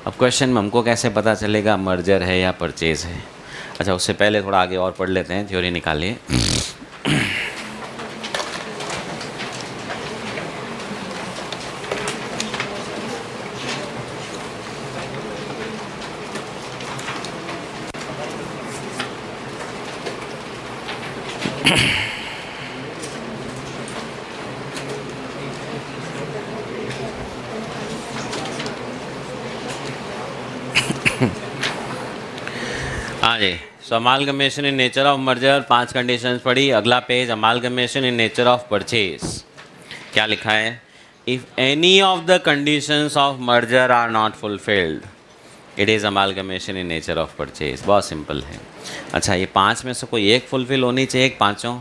अब क्वेश्चन में हमको कैसे पता चलेगा मर्जर है या परचेज़ है? अच्छा, उससे पहले थोड़ा आगे और पढ़ लेते हैं, थ्योरी निकालिए। हाँ जी, so amalgamation in nature of merger, 5 conditions पढ़ी। अगला page, amalgamation in nature of purchase. क्या लिखा है? If any of the conditions of merger are not fulfilled, it is amalgamation in nature of purchase. बहुत simple है। अच्छा, ये 5 में से कोई एक फुलफिल होनी चाहिए, पाँचों?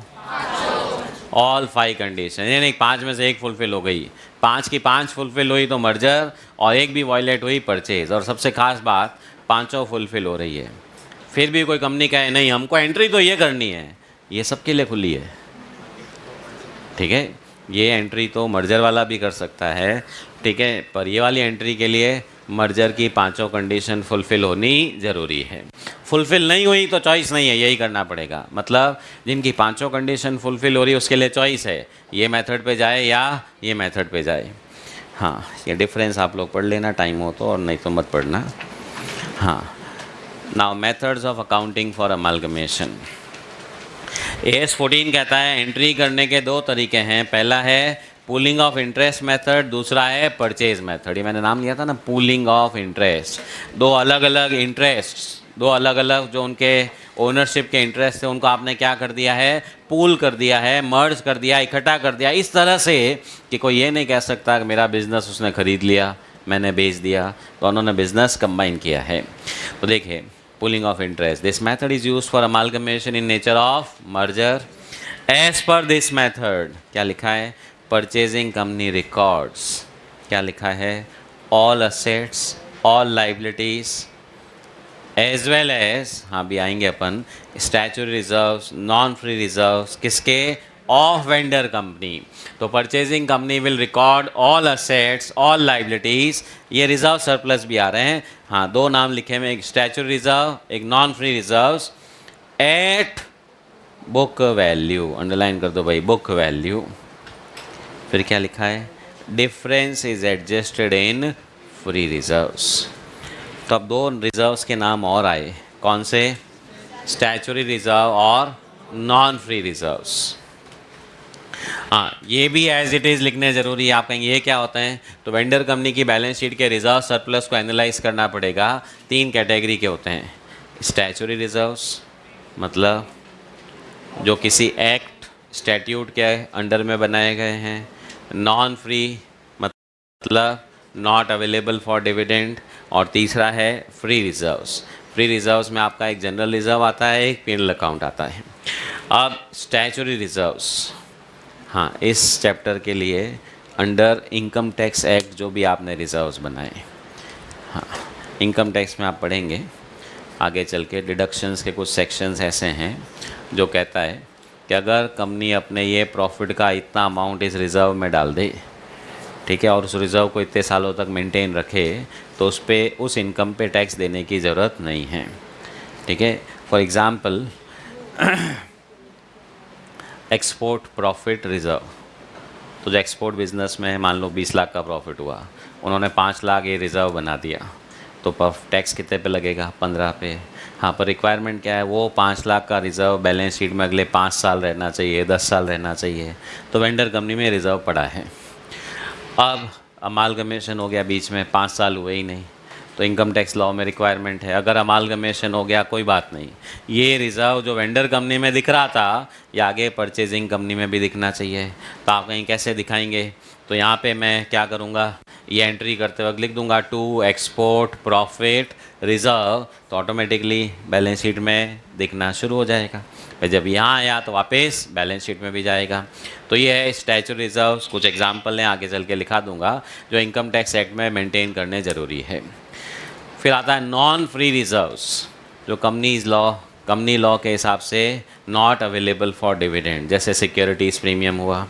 ऑल 5 कंडीशन, यानी 5 में से एक फुलफिल हो गई। 5 की 5 फुलफिल हुई तो मर्जर, और एक भी वॉयलेट हुई परचेज। और सबसे खास बात, पाँचों फुलफिल हो रही है। फिर भी कोई कंपनी कहे नहीं हमको एंट्री तो ये करनी है, ये सबके लिए खुली है। ठीक है, ये एंट्री तो मर्जर वाला भी कर सकता है, ठीक है, पर ये वाली एंट्री के लिए मर्जर की 5 कंडीशन फुलफ़िल होनी ज़रूरी है। फुलफ़िल नहीं हुई तो चॉइस नहीं है, यही करना पड़ेगा। मतलब जिनकी 5 कंडीशन फुलफ़िल हो रही है उसके लिए चॉइस है, ये मेथड पे जाए या ये मेथड पे जाए। हाँ, ये डिफरेंस आप लोग पढ़ लेना टाइम हो तो, और नहीं तो मत पढ़ना। हाँ, now methods of accounting for amalgamation. AS 14 कहता है एंट्री करने के 2 तरीके हैं। पहला है पूलिंग ऑफ इंटरेस्ट मेथड, दूसरा है परचेज मेथड। ये मैंने नाम लिया था ना, पूलिंग ऑफ इंटरेस्ट। 2 अलग अलग इंटरेस्ट, 2 अलग अलग जो उनके ओनरशिप के इंटरेस्ट थे, उनको आपने क्या कर दिया है? पूल कर दिया है, मर्ज कर दिया, इकट्ठा कर दिया, इस तरह से कि कोई ये नहीं कह सकता कि मेरा बिजनेस उसने खरीद लिया, मैंने बेच दिया। तो उन्होंने बिजनेस कंबाइन किया है। तो देखिए, pooling of interest. This method is used for amalgamation in nature of merger. As per this method, क्या लिखा है? Purchasing company records. क्या लिखा है? All assets, all liabilities, as well as, हाँ भी आएंगे अपन, statutory reserves, non-free reserves, किसके? Of vendor company. तो purchasing company will record all assets, all liabilities. ये रिजर्व सरप्लस भी आ रहे हैं। हाँ, 2 नाम लिखे हुए, एक स्टैच्यूटरी रिजर्व, एक non free reserves, at book value. Underline कर दो भाई, बुक वैल्यू। फिर क्या लिखा है? Difference is adjusted in free reserves. तो अब 2 रिजर्व्स के नाम और आए, कौन से? स्टैच्यूटरी रिजर्व और नॉन फ्री रिजर्व्स। हाँ, ये भी एज इट इज़ लिखने ज़रूरी है। आप कहेंगे ये क्या होता है? तो वेंडर कंपनी की बैलेंस शीट के रिजर्व सरप्लस को एनालाइज करना पड़ेगा। 3 कैटेगरी के होते हैं। स्टैच्यूटरी रिजर्व्स, मतलब जो किसी एक्ट, स्टैट्यूट के अंडर में बनाए गए हैं। नॉन फ्री, मतलब नॉट अवेलेबल फॉर डिविडेंड। और तीसरा है फ्री रिजर्व्स। फ्री रिजर्व्स में आपका एक जनरल रिजर्व आता है, एक पीनल अकाउंट आता है। अब स्टैच्यूटरी रिजर्व्स, हाँ, इस चैप्टर के लिए अंडर इनकम टैक्स एक्ट जो भी आपने रिजर्व्स बनाए, हाँ, इनकम टैक्स में आप पढ़ेंगे आगे चल के। डिडक्शंस के कुछ सेक्शंस ऐसे हैं जो कहता है कि अगर कंपनी अपने ये प्रॉफिट का इतना अमाउंट इस रिज़र्व में डाल दे, ठीक है, और उस रिज़र्व को इतने सालों तक मेंटेन रखे, तो उस पर, उस इनकम पे टैक्स देने की ज़रूरत नहीं है। ठीक है, for example export profit reserve. तो जो एक्सपोर्ट बिजनेस में मान लो 20 लाख का प्रॉफिट हुआ, उन्होंने 5 लाख ये रिज़र्व बना दिया, तो टैक्स कितने पे लगेगा? 15 पे। हाँ, पर रिक्वायरमेंट क्या है? वो 5 लाख का रिज़र्व बैलेंस शीट में अगले 5 साल रहना चाहिए, 10 साल रहना चाहिए। तो वेंडर कंपनी में रिज़र्व पड़ा है। अब अमालगमेशन हो गया बीच में, 5 साल हुए ही नहीं, तो इनकम टैक्स लॉ में रिक्वायरमेंट है, अगर अमालगमेशन हो गया कोई बात नहीं, ये रिज़र्व जो वेंडर कंपनी में दिख रहा था, या आगे परचेजिंग कंपनी में भी दिखना चाहिए। तो आप कहीं कैसे दिखाएंगे? तो यहाँ पे मैं क्या करूँगा, ये एंट्री करते वक्त लिख दूँगा टू एक्सपोर्ट प्रॉफिट रिज़र्व, तो ऑटोमेटिकली बैलेंस शीट में दिखना शुरू हो जाएगा। फिर जब यहाँ आया तो वापस बैलेंस शीट में भी जाएगा। तो ये है स्टैच्यूटरी रिजर्व्स। कुछ एग्जांपल हैं, आगे चल के लिखा दूंगा, जो इनकम टैक्स एक्ट में मेंटेन करने ज़रूरी है। फिर आता है नॉन फ्री रिजर्व्स, जो कंपनी लॉ के हिसाब से नॉट अवेलेबल फॉर डिविडेंड। जैसे सिक्योरिटीज़ प्रीमियम हुआ,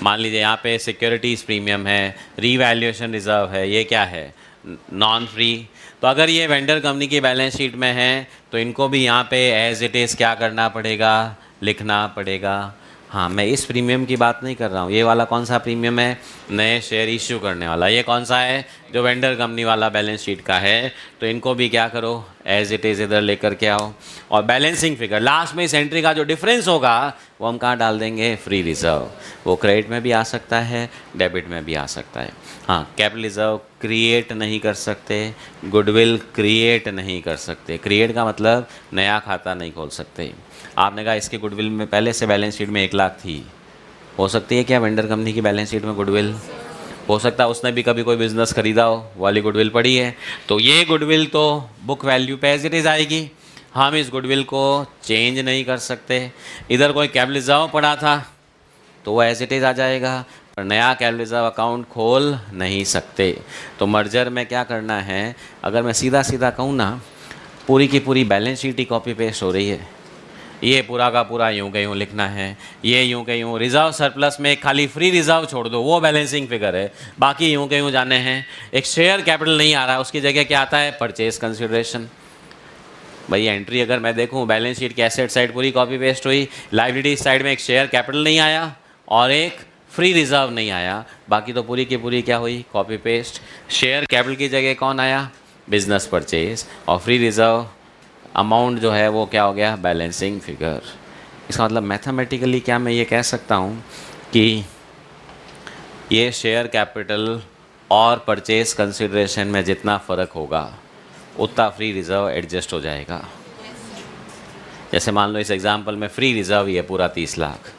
मान लीजिए यहाँ पे सिक्योरिटीज़ प्रीमियम है, रीवैल्यूएशन रिजर्व है, ये क्या है? Non free. तो अगर ये वेंडर कंपनी की बैलेंस शीट में है तो इनको भी यहाँ पे एज इट इज़ क्या करना पड़ेगा? लिखना पड़ेगा। हाँ, मैं इस प्रीमियम की बात नहीं कर रहा हूँ। ये वाला कौन सा प्रीमियम है? नए शेयर इश्यू करने वाला। ये कौन सा है? जो वेंडर कंपनी वाला बैलेंस शीट का है, तो इनको भी क्या करो, एज इट इज़ इधर लेकर के आओ, और बैलेंसिंग फिगर लास्ट में इस एंट्री का जो डिफरेंस होगा वो हम कहाँ डाल देंगे, फ्री रिजर्व। वो क्रेडिट में भी आ सकता है, डेबिट में भी आ सकता है। हाँ, कैपिटल रिजर्व क्रिएट नहीं कर सकते, गुडविल क्रिएट नहीं कर सकते। क्रिएट का मतलब नया खाता नहीं खोल सकते। आपने कहा इसके गुडविल में पहले से बैलेंस शीट में 1 लाख थी, हो सकती है क्या वेंडर कंपनी की बैलेंस शीट में गुडविल? हो सकता है उसने भी कभी कोई बिज़नेस खरीदा हो, वाली गुडविल पड़ी है, तो ये गुडविल तो बुक वैल्यू पे एज इट इज़ आएगी। हम इस गुडविल को चेंज नहीं कर सकते। इधर कोई कैपिटल रिजर्व पड़ा था तो वो एज इट इज़ आ जाएगा, पर नया कैपिटल रिजर्व अकाउंट खोल नहीं सकते। तो मर्जर में क्या करना है, अगर मैं सीधा सीधा कहूँ ना, पूरी की पूरी बैलेंस शीट ही कॉपी पेस्ट हो रही है। ये पूरा का पूरा यूं के यूं लिखना है, ये यूं के यूं, रिजर्व सरप्लस में खाली फ्री रिजर्व छोड़ दो, वो बैलेंसिंग फिगर है, बाकी यूं के यूं जाने हैं। एक शेयर कैपिटल नहीं आ रहा है, उसकी जगह क्या आता है, परचेज कंसिडरेशन। भाई एंट्री अगर मैं देखूं, बैलेंस शीट की एसेट साइड पूरी कॉपी पेस्ट हुई, लाइबिलिटी साइड में एक शेयर कैपिटल नहीं आया और एक फ्री रिजर्व नहीं आया, बाकी तो पूरी की पूरी क्या हुई, कॉपी पेस्ट। शेयर कैपिटल की जगह कौन आया, बिजनेस परचेज, और फ्री रिजर्व अमाउंट जो है वो क्या हो गया, बैलेंसिंग फिगर। इसका मतलब मैथमेटिकली क्या मैं ये कह सकता हूँ कि ये शेयर कैपिटल और परचेज कंसिडरेशन में जितना फ़र्क होगा उतना फ्री रिज़र्व एडजस्ट हो जाएगा। जैसे मान लो इस एग्जांपल में फ्री रिज़र्व ये पूरा 30 लाख,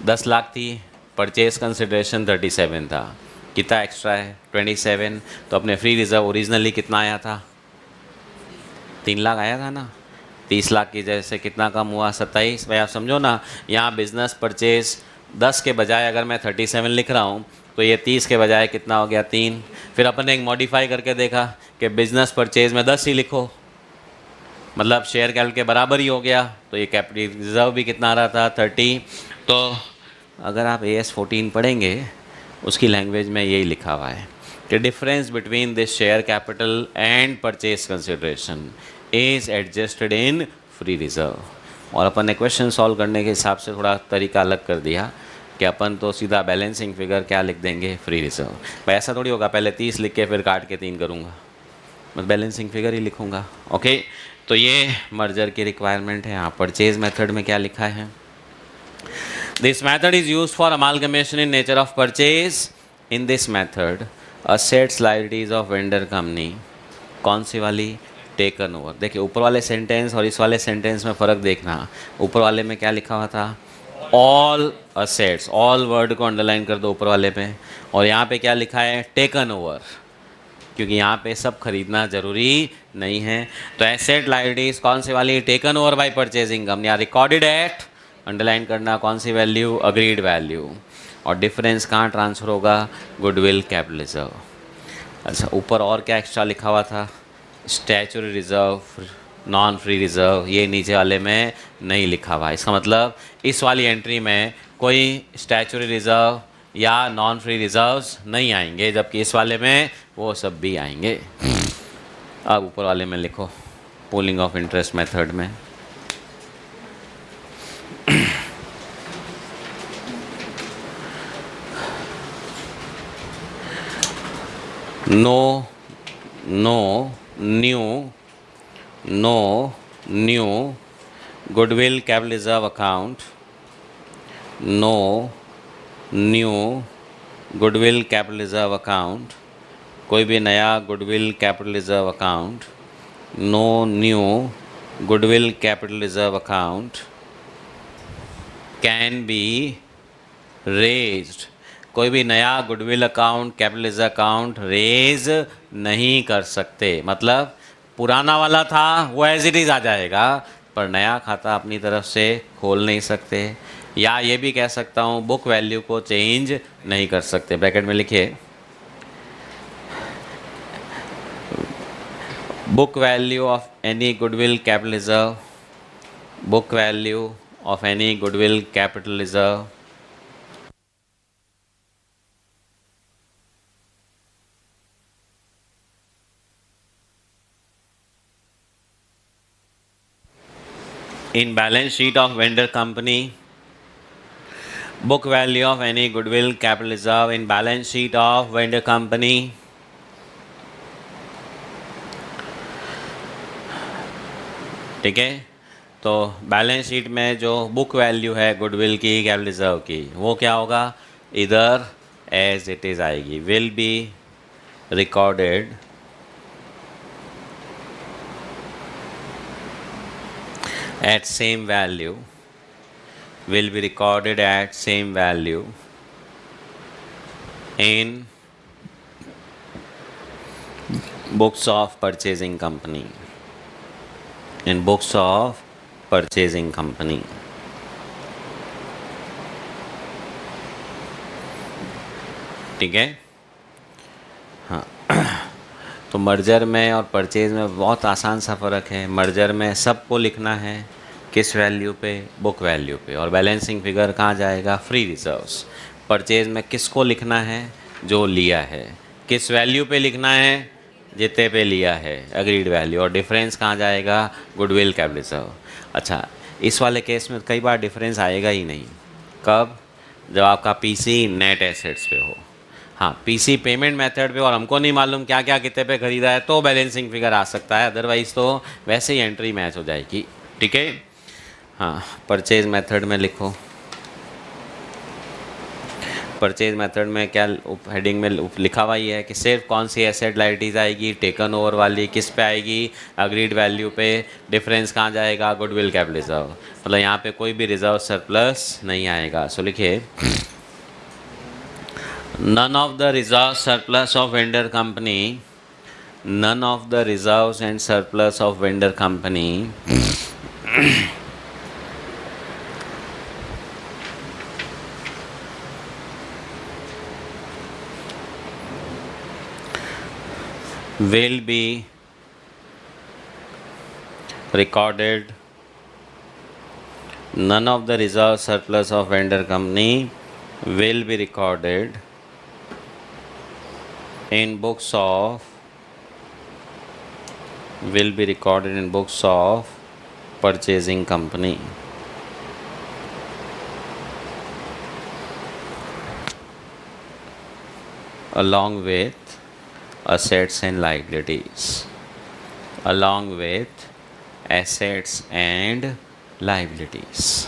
10 लाख थी, परचेज कंसिडरेशन 37 था, कितना एक्स्ट्रा है, 27। तो अपने फ्री रिज़र्व ओरिजिनली कितना आया था, 3 लाख आया था ना। 30 लाख की जैसे कितना कम हुआ, 27। भाई आप समझो ना, यहाँ बिज़नेस परचेज 10 के बजाय अगर मैं 37 लिख रहा हूँ तो ये 30 के बजाय कितना हो गया, 3। फिर अपन ने एक मॉडिफाई करके देखा कि बिज़नेस परचेज में 10 ही लिखो, मतलब शेयर कैपिटल के बराबर ही हो गया, तो ये कैपिटल रिजर्व भी कितना आ रहा था, 30। तो अगर आप AS 14 पढ़ेंगे, उसकी लैंग्वेज में यही लिखा हुआ है कि difference between this share capital and purchase consideration is adjusted in free reserve. और अपन ने क्वेश्चन सॉल्व करने के हिसाब से थोड़ा तरीका अलग कर दिया कि अपन तो सीधा बैलेंसिंग फिगर क्या लिख देंगे, फ्री रिजर्व। भाई ऐसा थोड़ी होगा पहले 30 लिख के फिर काट के 3 करूँगा, मैं बैलेंसिंग फिगर ही लिखूँगा। ओके, तो ये मर्जर की रिक्वायरमेंट है। यहाँ परचेज मेथड में क्या लिखा है, this method is use for amalgamation in nature of purchase. In this method assets liabilities of vendor company, कौन सी वाली, टेकन ओवर। देखिए ऊपर वाले सेंटेंस और इस वाले सेंटेंस में फ़र्क देखना। ऊपर वाले में क्या लिखा हुआ था, ऑल असेट्स, ऑल वर्ड को अंडरलाइन कर दो ऊपर वाले पे, और यहाँ पे क्या लिखा है, टेकन ओवर, क्योंकि यहाँ पे सब खरीदना ज़रूरी नहीं है। तो एसेट लायबिलिटीज कौन सी वाली, taken over by purchasing company, या रिकॉर्डेड एट, अंडरलाइन करना कौन सी वैल्यू, अग्रीड वैल्यू, और डिफरेंस कहाँ ट्रांसफ़र होगा, गुडविल कैपिटल रिजर्व। अच्छा ऊपर और क्या एक्स्ट्रा लिखा हुआ था, statutory reserve, non free reserve, ये नीचे वाले में नहीं लिखा हुआ। इसका मतलब इस वाली एंट्री में कोई स्टैचुरी रिजर्व या नॉन फ्री रिजर्व्स नहीं आएंगे, जबकि इस वाले में वो सब भी आएंगे। अब ऊपर वाले में लिखो, पूलिंग ऑफ इंटरेस्ट मेथड में no new goodwill capital reserve account, no new goodwill capital reserve account, कोई भी नया goodwill capital reserve account, no new goodwill capital reserve account can be raised. कोई भी नया goodwill account, capital reserve account raise नहीं कर सकते। मतलब पुराना वाला था वो एज इट इज़ आ जाएगा, पर नया खाता अपनी तरफ से खोल नहीं सकते। या ये भी कह सकता हूँ बुक वैल्यू को चेंज नहीं कर सकते। ब्रैकेट में लिखिए, book value of any goodwill capital reserve, book value of any goodwill capital reserve in balance sheet of vendor company, book value of any goodwill capital reserve in balance sheet of vendor company ठीक है। तो balance sheet में जो book value है goodwill की, capital reserve की, वो क्या होगा, इधर एज इट इज़ आएगी, will be recorded at same value, will be recorded at same value in books of purchasing company, in books of purchasing company. ठीक है। हाँ, तो मर्जर में और परचेज में बहुत आसान सा फ़र्क है। मर्जर में सबको लिखना है किस वैल्यू पे, बुक वैल्यू पे, और बैलेंसिंग फिगर कहाँ जाएगा, फ्री रिजर्व्स। परचेज में किसको लिखना है, जो लिया है, किस वैल्यू पे लिखना है, जितने पे लिया है, अग्रीड वैल्यू, और डिफरेंस कहाँ जाएगा, गुडविल, कैपिटल रिजर्व। अच्छा, इस वाले केस में कई बार डिफरेंस आएगा ही नहीं। कब, जब आपका पीसी नेट एसेट्स पे हो। हाँ, पीसी पेमेंट मेथड पे और हमको नहीं मालूम क्या क्या कितने पे खरीदा है, तो बैलेंसिंग फिगर आ सकता है, अदरवाइज़ तो वैसे ही एंट्री मैच हो जाएगी। ठीक है। हाँ, परचेज मेथड में लिखो, परचेज मेथड में क्या हेडिंग में लिखा हुआ ही है कि सिर्फ कौन सी एसेट लाइबिलिटीज आएगी, टेकन ओवर वाली किस पे आएगी, अग्रीड वैल्यू पे, डिफरेंस कहाँ जाएगा, गुडविल, कैपिटल रिजर्व। मतलब यहाँ पे कोई भी रिजर्व सरप्लस नहीं आएगा। सो लिखिए, none of the reserves surplus of vendor company, none of the reserves and surplus of vendor company will be recorded, none of the reserve surplus of vendor company will be recorded in books of, will be recorded in books of purchasing company. Along with assets and liabilities, along with assets and liabilities.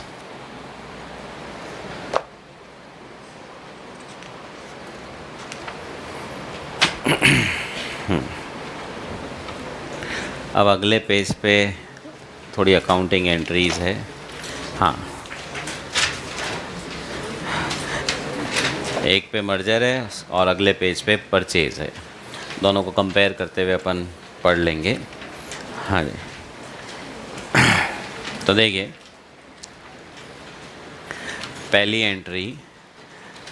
अब अगले page पे थोड़ी accounting entries है। हाँ, एक पे merger है और अगले पेज पे परचेज है, दोनों को कंपेयर करते हुए अपन पढ़ लेंगे। हाँ जी, तो देखिए पहली एंट्री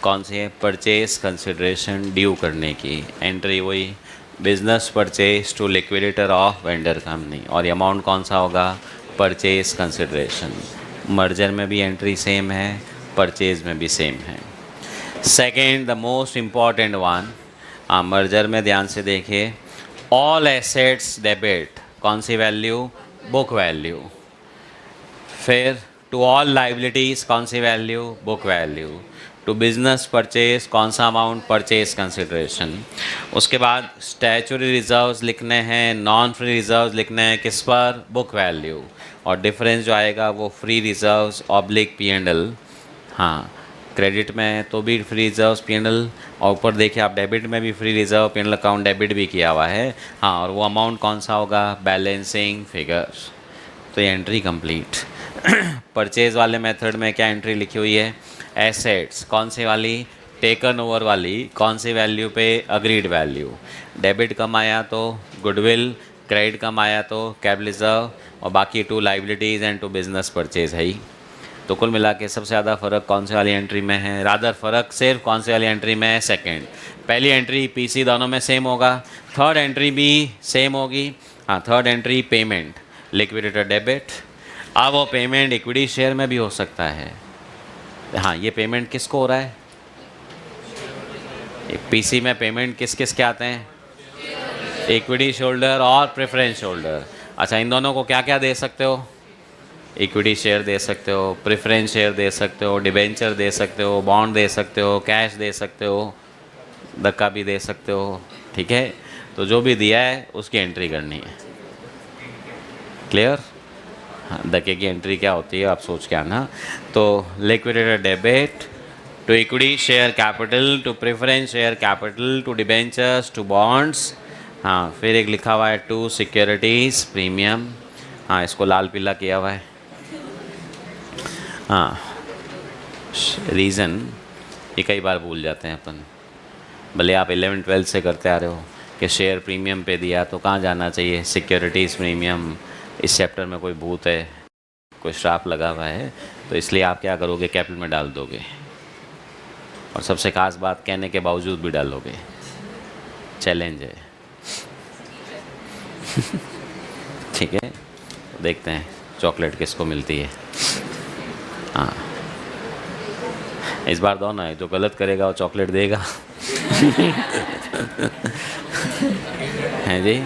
कौन सी है, परचेज कंसिडरेशन ड्यू करने की एंट्री, वही business purchase to liquidator of vendor company, और ये अमाउंट कौन सा होगा, परचेज कंसिडरेशन। मर्जर में भी एंट्री सेम है, परचेज में भी सेम है। Second, the most important one, हाँ मर्जर में ध्यान से देखिए, ऑल एसेट्स डेबिट, कौन सी वैल्यू, बुक वैल्यू। फिर टू ऑल लाइबिलिटीज़ कौन सी value, book value. To business purchase कौन सा अमाउंट, परचेज कंसिडरेशन। उसके बाद स्टैचुरी रिजर्व्स लिखने हैं, नॉन फ्री रिजर्व्स लिखने हैं, किस पर, बुक वैल्यू, और डिफरेंस जो आएगा वो फ्री रिजर्व्स ऑब्लिक P&L। हाँ, क्रेडिट में तो भी फ्री रिजर्व्स P&L, और ऊपर देखिए आप डेबिट में भी free reserve P&L account debit भी किया हुआ है। हाँ, और वो अमाउंट कौन सा होगा, बैलेंसिंग फिगर। तो ये एंट्री कंप्लीट। परचेज वाले मेथड में क्या एंट्री लिखी हुई है, एसेट्स कौन सी वाली, टेकन ओवर वाली, कौन सी वैल्यू पे, अग्रीड वैल्यू। डेबिट कम आया तो गुडविल, क्रेडिट कम आया तो कैपिटल रिजर्व, और बाकी to liabilities and to business purchase है ही। तो कुल मिला के सबसे ज़्यादा फ़र्क कौन से वाली एंट्री में है, रादर फ़र्क सिर्फ कौन से वाली एंट्री में है, सेकेंड। पहली एंट्री पीसी दोनों में सेम होगा, थर्ड एंट्री भी सेम होगी। हाँ, third entry payment, liquidator debit. अब वो पेमेंट इक्विटी शेयर में भी हो सकता है। हाँ, ये पेमेंट किसको हो रहा है, पीसी में पेमेंट किस किस के आते हैं, इक्विटी शोल्डर और प्रेफरेंस शोल्डर। अच्छा, इन दोनों को क्या क्या दे सकते हो, इक्विटी शेयर दे सकते हो, प्रेफरेंस शेयर दे सकते हो, डिबेंचर दे सकते हो, बॉन्ड दे सकते हो, कैश दे सकते हो, धक्का भी दे सकते हो। ठीक है, तो जो भी दिया है उसकी एंट्री करनी है। क्लियर। हाँ, धक्के की एंट्री क्या होती है आप सोच के आना। तो liquidated debit to equity share capital to preference share capital to debentures to bonds. हाँ, फिर एक लिखा हुआ है टू सिक्योरिटीज़ प्रीमियम। हाँ, इसको लाल पीला किया हुआ है। हाँ, रीज़न ये कई बार भूल जाते हैं अपन, भले आप 11-12 से करते आ रहे हो कि शेयर प्रीमियम पे दिया तो कहाँ जाना चाहिए, सिक्योरिटीज़ प्रीमियम। इस चैप्टर में कोई भूत है, कोई श्राप लगा हुआ है, तो इसलिए आप क्या करोगे, कैपिटल में डाल दोगे, और सबसे खास बात कहने के बावजूद भी डालोगे। चैलेंज है। ठीक है, तो देखते हैं चॉकलेट किसको मिलती है। हाँ, इस बार दो ना, जो गलत करेगा वो चॉकलेट देगा। हैं जी।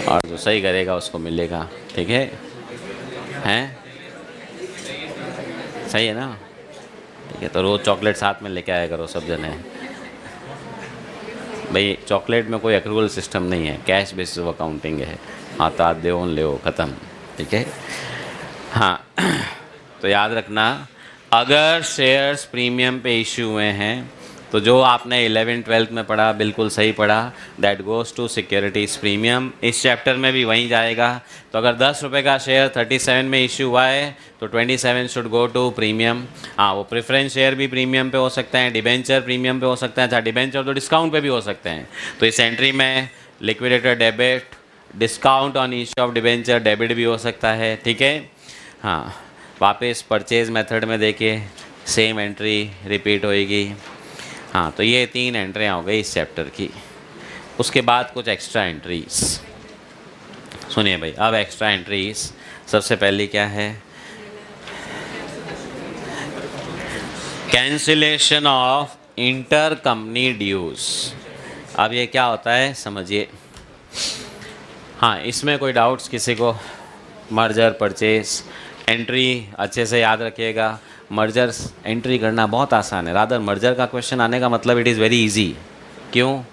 और जो सही करेगा उसको मिलेगा। ठीक है, हैं, सही है ना? ठीक है, तो रोज़ चॉकलेट साथ में लेके आया करो सब जने। भाई चॉकलेट में कोई एक्रूवल सिस्टम नहीं है, कैश बेसिस ऑफ अकाउंटिंग है। आता दे ले ख़त्म। ठीक है, हाँ। तो याद रखना, अगर शेयर्स प्रीमियम पे इशू हुए हैं तो जो आपने 11-12 में पढ़ा बिल्कुल सही पढ़ा, that goes to securities premium. इस चैप्टर में भी वहीं जाएगा। तो अगर 10 रुपये का शेयर 37 में इशू हुआ है तो 27 शुड गो टू प्रीमियम। हाँ, वो प्रेफरेंस शेयर भी प्रीमियम पे हो सकते हैं, डिबेंचर प्रीमियम पे हो सकते हैं। अच्छा, डिबेंचर तो डिस्काउंट पे भी हो सकते हैं। तो इस एंट्री में liquidated debit, discount on issue of debenture debit भी हो सकता है। ठीक है, हाँ, वापस परचेज मेथड में देखिए, सेम एंट्री रिपीट होएगी। हाँ, तो ये 3 एंट्रियाँ हो गई इस चैप्टर की। उसके बाद कुछ एक्स्ट्रा एंट्रीज सुनिए भाई। अब एक्स्ट्रा एंट्रीज सबसे पहली क्या है, cancellation of inter company dues. अब ये क्या होता है समझिए। हाँ, इसमें कोई डाउट्स किसी को? मर्जर परचेज एंट्री अच्छे से याद रखिएगा। मर्जर एंट्री करना बहुत आसान है। रादर मर्जर का क्वेश्चन आने का मतलब इट इज़ वेरी इजी। क्यों?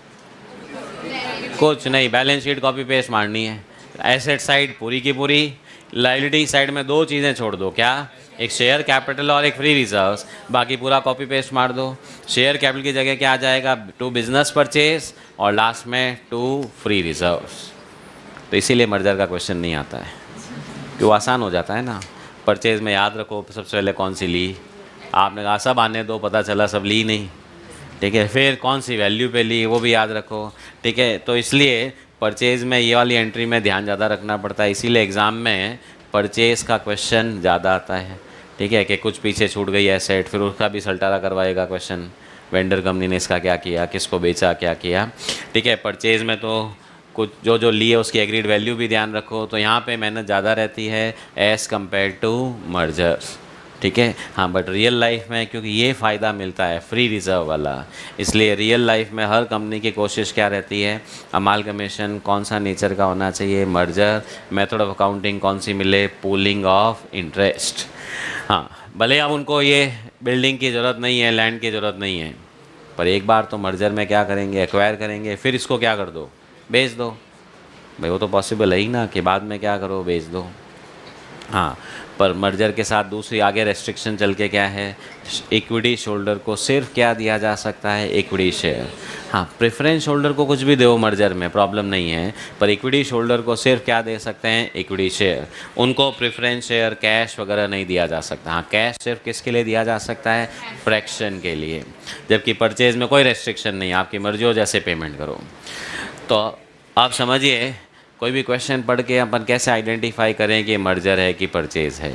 कुछ नहीं, बैलेंस शीट कॉपी पेस्ट मारनी है। एसेट साइड पूरी की पूरी, लायबिलिटी साइड में 2 चीज़ें छोड़ दो। क्या? एक शेयर कैपिटल और एक फ्री रिजर्व्स। बाकी पूरा कॉपी पेस्ट मार दो। शेयर कैपिटल की जगह क्या आ जाएगा? टू बिजनेस परचेज, और लास्ट में टू फ्री रिजर्व्स। तो इसीलिए मर्जर का क्वेश्चन नहीं आता है, क्यों? आसान हो जाता है ना। परचेज में याद रखो सबसे पहले कौन सी ली, आपने कहा सब आने दो, पता चला सब ली नहीं। ठीक है, फिर कौन सी वैल्यू पे ली वो भी याद रखो। ठीक है, तो इसलिए परचेज़ में ये वाली एंट्री में ध्यान ज़्यादा रखना पड़ता है। इसीलिए एग्ज़ाम में परचेज़ का क्वेश्चन ज़्यादा आता है। ठीक है, कि कुछ पीछे छूट गई एसेट, फिर उसका भी सल्टारा करवाएगा क्वेश्चन, वेंडर कंपनी ने इसका क्या किया, किसको बेचा, क्या किया। ठीक है, परचेज़ में तो कुछ जो ली है उसकी एग्रीड वैल्यू भी ध्यान रखो। तो यहाँ पे मेहनत ज़्यादा रहती है एज़ कम्पेयर टू मर्जर्स। ठीक है, हाँ, बट रियल लाइफ में क्योंकि ये फ़ायदा मिलता है फ्री रिज़र्व वाला, इसलिए रियल लाइफ में हर कंपनी की कोशिश क्या रहती है, अमालगमेशन कौन सा नेचर का होना चाहिए, मर्जर, मेथड ऑफ अकाउंटिंग कौन सी मिले, पूलिंग ऑफ इंटरेस्ट। हाँ, भले अब उनको ये बिल्डिंग की ज़रूरत नहीं है, लैंड की ज़रूरत नहीं है, पर एक बार तो मर्जर में क्या करेंगे, एक्वायर करेंगे, फिर इसको क्या कर दो, बेच दो। भाई वो तो पॉसिबल है ही ना कि बाद में क्या करो, बेच दो। हाँ, पर मर्जर के साथ दूसरी आगे रेस्ट्रिक्शन चल के क्या है, इक्विटी शोल्डर को सिर्फ क्या दिया जा सकता है, इक्विटी शेयर। हाँ, प्रेफरेंस शोल्डर को कुछ भी दो मर्जर में, प्रॉब्लम नहीं है, पर इक्विटी शोल्डर को सिर्फ क्या दे सकते हैं, इक्विटी शेयर। उनको प्रेफरेंस शेयर, कैश वगैरह नहीं दिया जा सकता। हाँ, कैश सिर्फ किसके लिए दिया जा सकता है, फ्रैक्शन के लिए, जबकि परचेज में कोई रेस्ट्रिक्शन नहीं, आपकी मर्जी हो जैसे पेमेंट करो। तो आप समझिए, कोई भी क्वेश्चन पढ़ के अपन कैसे आइडेंटिफाई करें कि मर्जर है कि परचेज़ है।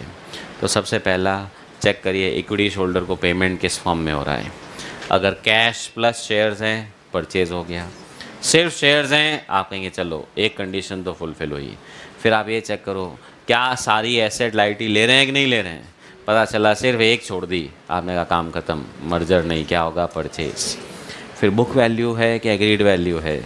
तो सबसे पहला चेक करिए इक्विटी शोल्डर को पेमेंट किस फॉर्म में हो रहा है। अगर कैश प्लस शेयर्स हैं, परचेज़ हो गया। सिर्फ शेयर्स हैं, आप कहेंगे चलो एक कंडीशन तो फुलफिल हुई। फिर आप ये चेक करो क्या सारी एसेट लाइटी ले रहे हैं कि नहीं ले रहे हैं। पता चला सिर्फ एक छोड़ दी, आपने कहा काम ख़त्म, मर्जर नहीं, क्या होगा, परचेज़। फिर बुक वैल्यू है कि एग्रीड वैल्यू है।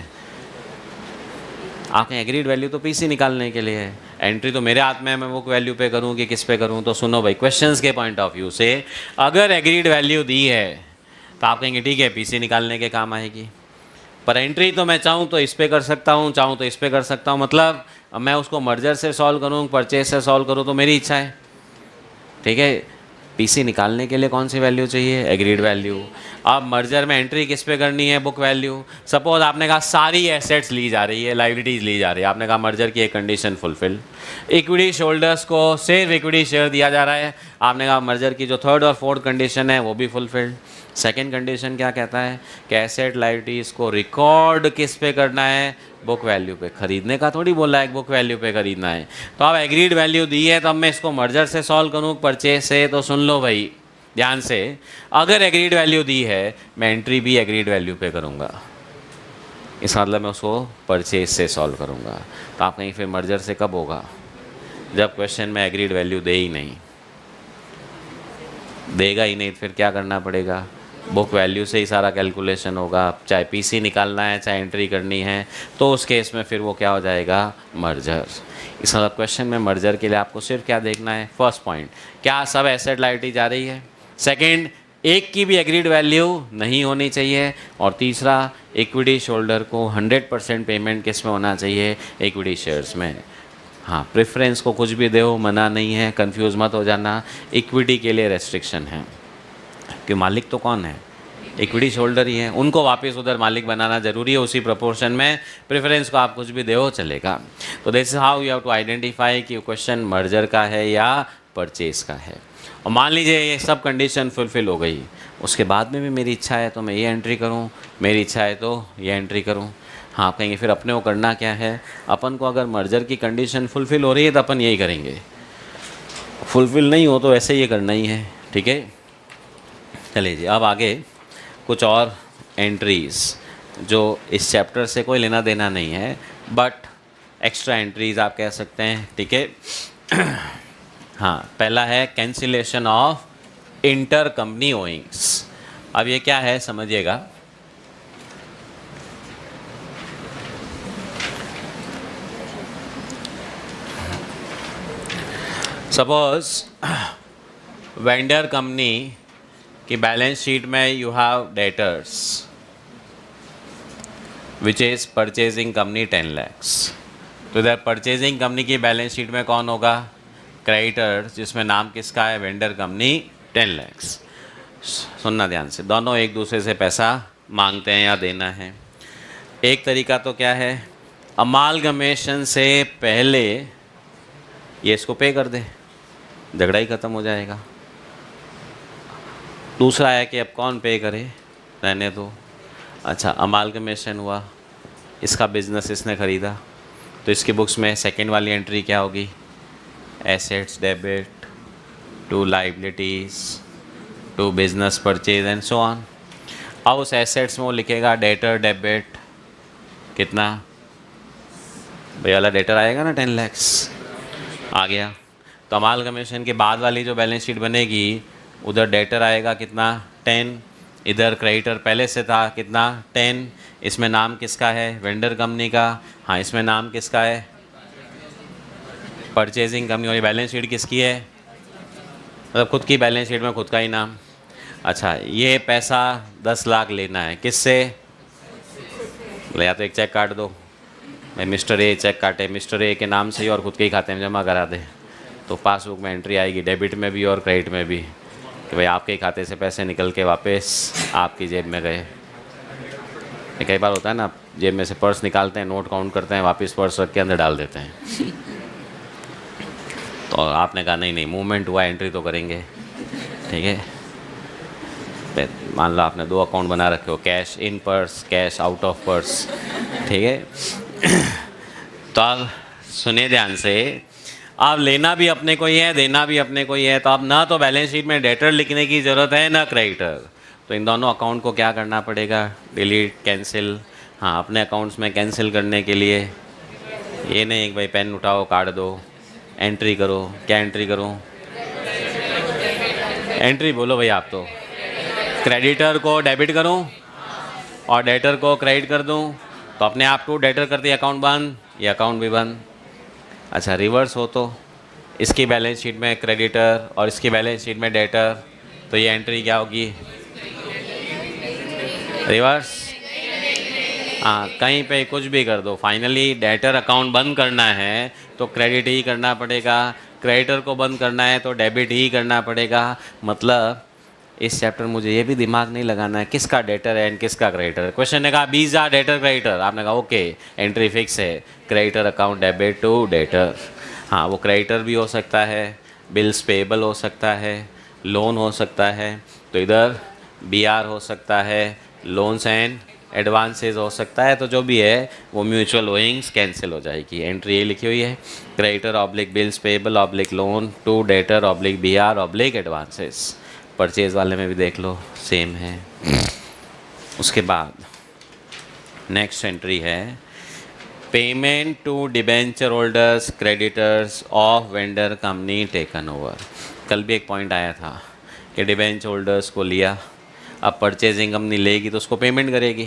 आपने एग्रीड वैल्यू तो पीसी निकालने के लिए है, एंट्री तो मेरे हाथ में है, मैं बुक वैल्यू पे करूँ कि किस पे करूँ। तो सुनो भाई, क्वेश्चंस के पॉइंट ऑफ व्यू से अगर एग्रीड वैल्यू दी है तो आप कहेंगे ठीक है पीसी निकालने के काम आएगी, पर एंट्री तो मैं चाहूँ तो इस पर कर सकता हूँ, चाहूँ तो इस पर कर सकता हूँ। मतलब अब मैं उसको मर्जर से सॉल्व करूँ, परचेज से सॉल्व करूँ, तो मेरी इच्छा है, ठीक है। पीसी निकालने के लिए कौन सी वैल्यू चाहिए? Agreed value. अब मर्जर में एंट्री किस पे करनी है? Book value. सपोज आपने कहा सारी एसेट्स ली जा रही है, लाइबिलिटीज ली जा रही है, आपने कहा मर्जर की एक कंडीशन फुलफिल। इक्विटी शोल्डर्स को सिर्फ इक्विटी शेयर दिया जा रहा है, आपने कहा मर्जर की जो थर्ड और फोर्थ कंडीशन है वो भी फुलफिल्ड। सेकेंड कंडीशन क्या कहता है कि एसेट लाइबिलिटीज़ को रिकॉर्ड किस पे करना है? बुक वैल्यू पे। खरीदने का थोड़ी बोला है, बुक वैल्यू पे खरीदना है। तो अब एग्रीड वैल्यू दी है, तो अब मैं इसको मर्जर से सॉल्व करूँ परचेज से? तो सुन लो भाई ध्यान से, अगर एग्रीड वैल्यू दी है मैं एंट्री भी एग्रीड वैल्यू पे करूँगा, इसका मतलब मैं उसको परचेज से सॉल्व करूँगा। तो आप कहीं फिर मर्जर से कब होगा? जब क्वेश्चन में एग्रीड वैल्यू दे ही नहीं, देगा ही नहीं, तो फिर क्या करना पड़ेगा? बुक वैल्यू से ही सारा कैलकुलेशन होगा। चाहे पीसी निकालना है, चाहे एंट्री करनी है, तो उस केस में फिर वो क्या हो जाएगा? मर्जर। इस मतलब क्वेश्चन में मर्जर के लिए आपको सिर्फ क्या देखना है? फर्स्ट पॉइंट, क्या सब एसेट लायबिलिटी जा रही है? सेकंड, एक की भी एग्रीड वैल्यू नहीं होनी चाहिए। और तीसरा, इक्विटी शोल्डर को 100% पेमेंट किस में होना चाहिए? इक्विटी शेयर्स में। हाँ, प्रेफरेंस को कुछ भी दो, मना नहीं है, कंफ्यूज मत हो जाना। इक्विटी के लिए रेस्ट्रिक्शन है कि मालिक तो कौन है? इक्विटी शोल्डर ही है, उनको वापस उधर मालिक बनाना जरूरी है, उसी प्रोपोर्शन में। प्रेफरेंस को आप कुछ भी दो चलेगा। तो this is how you have to identify कि क्वेश्चन मर्जर का है या परचेज का है। और मान लीजिए ये सब कंडीशन फुलफिल हो गई, उसके बाद में भी मेरी इच्छा है तो मैं ये एंट्री करूँ, मेरी इच्छा है तो ये एंट्री करूँ। हाँ, आप कहेंगे फिर अपने को करना क्या है? अपन को अगर मर्जर की कंडीशन फुलफिल हो रही है तो अपन यही करेंगे, फुलफिल नहीं हो तो ऐसे ये करना ही है, ठीक है। चलिए जी, अब आगे कुछ और एंट्रीज़ जो इस चैप्टर से कोई लेना देना नहीं है, बट एक्स्ट्रा एंट्रीज़ आप कह सकते हैं, ठीक है। हाँ, पहला है कैंसिलेशन ऑफ इंटर कंपनी ओइंग्स। अब ये क्या है समझिएगा। सपोज वेंडर कंपनी की बैलेंस शीट में you have debtors which is purchasing company 10 lakhs। तो इधर परचेजिंग कंपनी की बैलेंस शीट में कौन होगा? क्रेडिटर, जिसमें नाम किसका है? Vendor company 10 lakhs। सुनना ध्यान से, दोनों एक दूसरे से पैसा मांगते हैं या देना है। एक तरीका तो क्या है, अमालगमेशन से पहले ये इसको पे कर दे, झगड़ा ही ख़त्म हो जाएगा। दूसरा है कि अब कौन पे करे, रहने दो। अच्छा, अमालगमेशन हुआ, इसका बिजनेस इसने ख़रीदा, तो इसकी बुक्स में सेकंड वाली एंट्री क्या होगी? Assets debit to liabilities to business purchase and so on. अब उस एसेट्स में वो लिखेगा डेटर डेबिट कितना? भाई वाला डेटर आएगा ना 10 lakhs, आ गया। तो अमालगमेशन के बाद वाली जो बैलेंस शीट बनेगी, उधर डेटर आएगा कितना? 10। इधर क्रेडिटर पहले से था कितना? 10। इसमें नाम किसका है? वेंडर कंपनी का। हाँ, इसमें नाम किसका है? Purchasing company. और ये बैलेंस शीट किसकी है? मतलब खुद की बैलेंस शीट में खुद का ही नाम। अच्छा, ये पैसा 10 लाख लेना है, किससे? या तो एक चेक काट दो, मैं मिस्टर ए चेक काटे, मिस्टर ए के नाम से ही और खुद के ही खाते में जमा करा दे, तो पासबुक में एंट्री आएगी, डेबिट में भी और क्रेडिट में भी, कि भाई आपके खाते से पैसे निकल के वापस आपकी जेब में गए। कई बार होता है ना, जेब में से पर्स निकालते हैं, नोट काउंट करते हैं, वापस पर्स रख के अंदर डाल देते हैं। तो आपने कहा नहीं नहीं, मूवमेंट हुआ, एंट्री तो करेंगे, ठीक है। मान लो आपने 2 अकाउंट बना रखे हो, cash in purse, cash out of purse, ठीक है। तो आप सुनिए ध्यान से, आप लेना भी अपने को ही है, देना भी अपने को ही है, तो आप ना तो बैलेंस शीट में डेटर लिखने की ज़रूरत है ना क्रेडिटर। तो इन दोनों अकाउंट को क्या करना पड़ेगा? Delete, cancel. हाँ, अपने अकाउंट्स में कैंसिल करने के लिए ये नहीं एक भाई पेन उठाओ काट दो, एंट्री करो। क्या एंट्री करो? एंट्री बोलो भाई आप तो। क्रेडिटर को डेबिट करूं और डेटर को क्रेडिट कर दूं, तो अपने आप को डेटर कर दिया, अकाउंट बंद, ये अकाउंट भी बंद। अच्छा, रिवर्स हो तो इसकी बैलेंस शीट में क्रेडिटर और इसकी बैलेंस शीट में डेटर, तो ये एंट्री क्या होगी? रिवर्स। हाँ, कहीं पे कुछ भी कर दो, फाइनली डेटर अकाउंट बंद करना है तो क्रेडिट ही करना पड़ेगा, क्रेडिटर को बंद करना है तो डेबिट ही करना पड़ेगा। मतलब इस चैप्टर मुझे ये भी दिमाग नहीं लगाना है किसका डेटर है एंड किसका क्रेडिटर है। क्वेश्चन ने कहा बीज आर डेटर क्रेडिटर, आपने कहा ओके, एंट्री फिक्स है, creditor account debit to debtor. हाँ, वो क्रेडिटर भी हो सकता है, बिल्स पेबल हो सकता है, लोन हो सकता है, तो इधर बी आर हो सकता है, लोन्स एंड एडवांसेस हो सकता है, तो जो भी है वो म्यूचुअल ओइंग्स कैंसिल हो जाएगी। एंट्री ये लिखी हुई है, creditor oblique bills payable oblique loan to debtor oblique B R oblique advances. Purchase वाले में भी देख लो सेम है। उसके बाद नेक्स्ट एंट्री है payment to debenture holders creditors of vendor company taken over. कल भी एक पॉइंट आया था कि डिबेंचर होल्डर्स को लिया, अब परचेजिंग कंपनी लेगी तो उसको पेमेंट करेगी,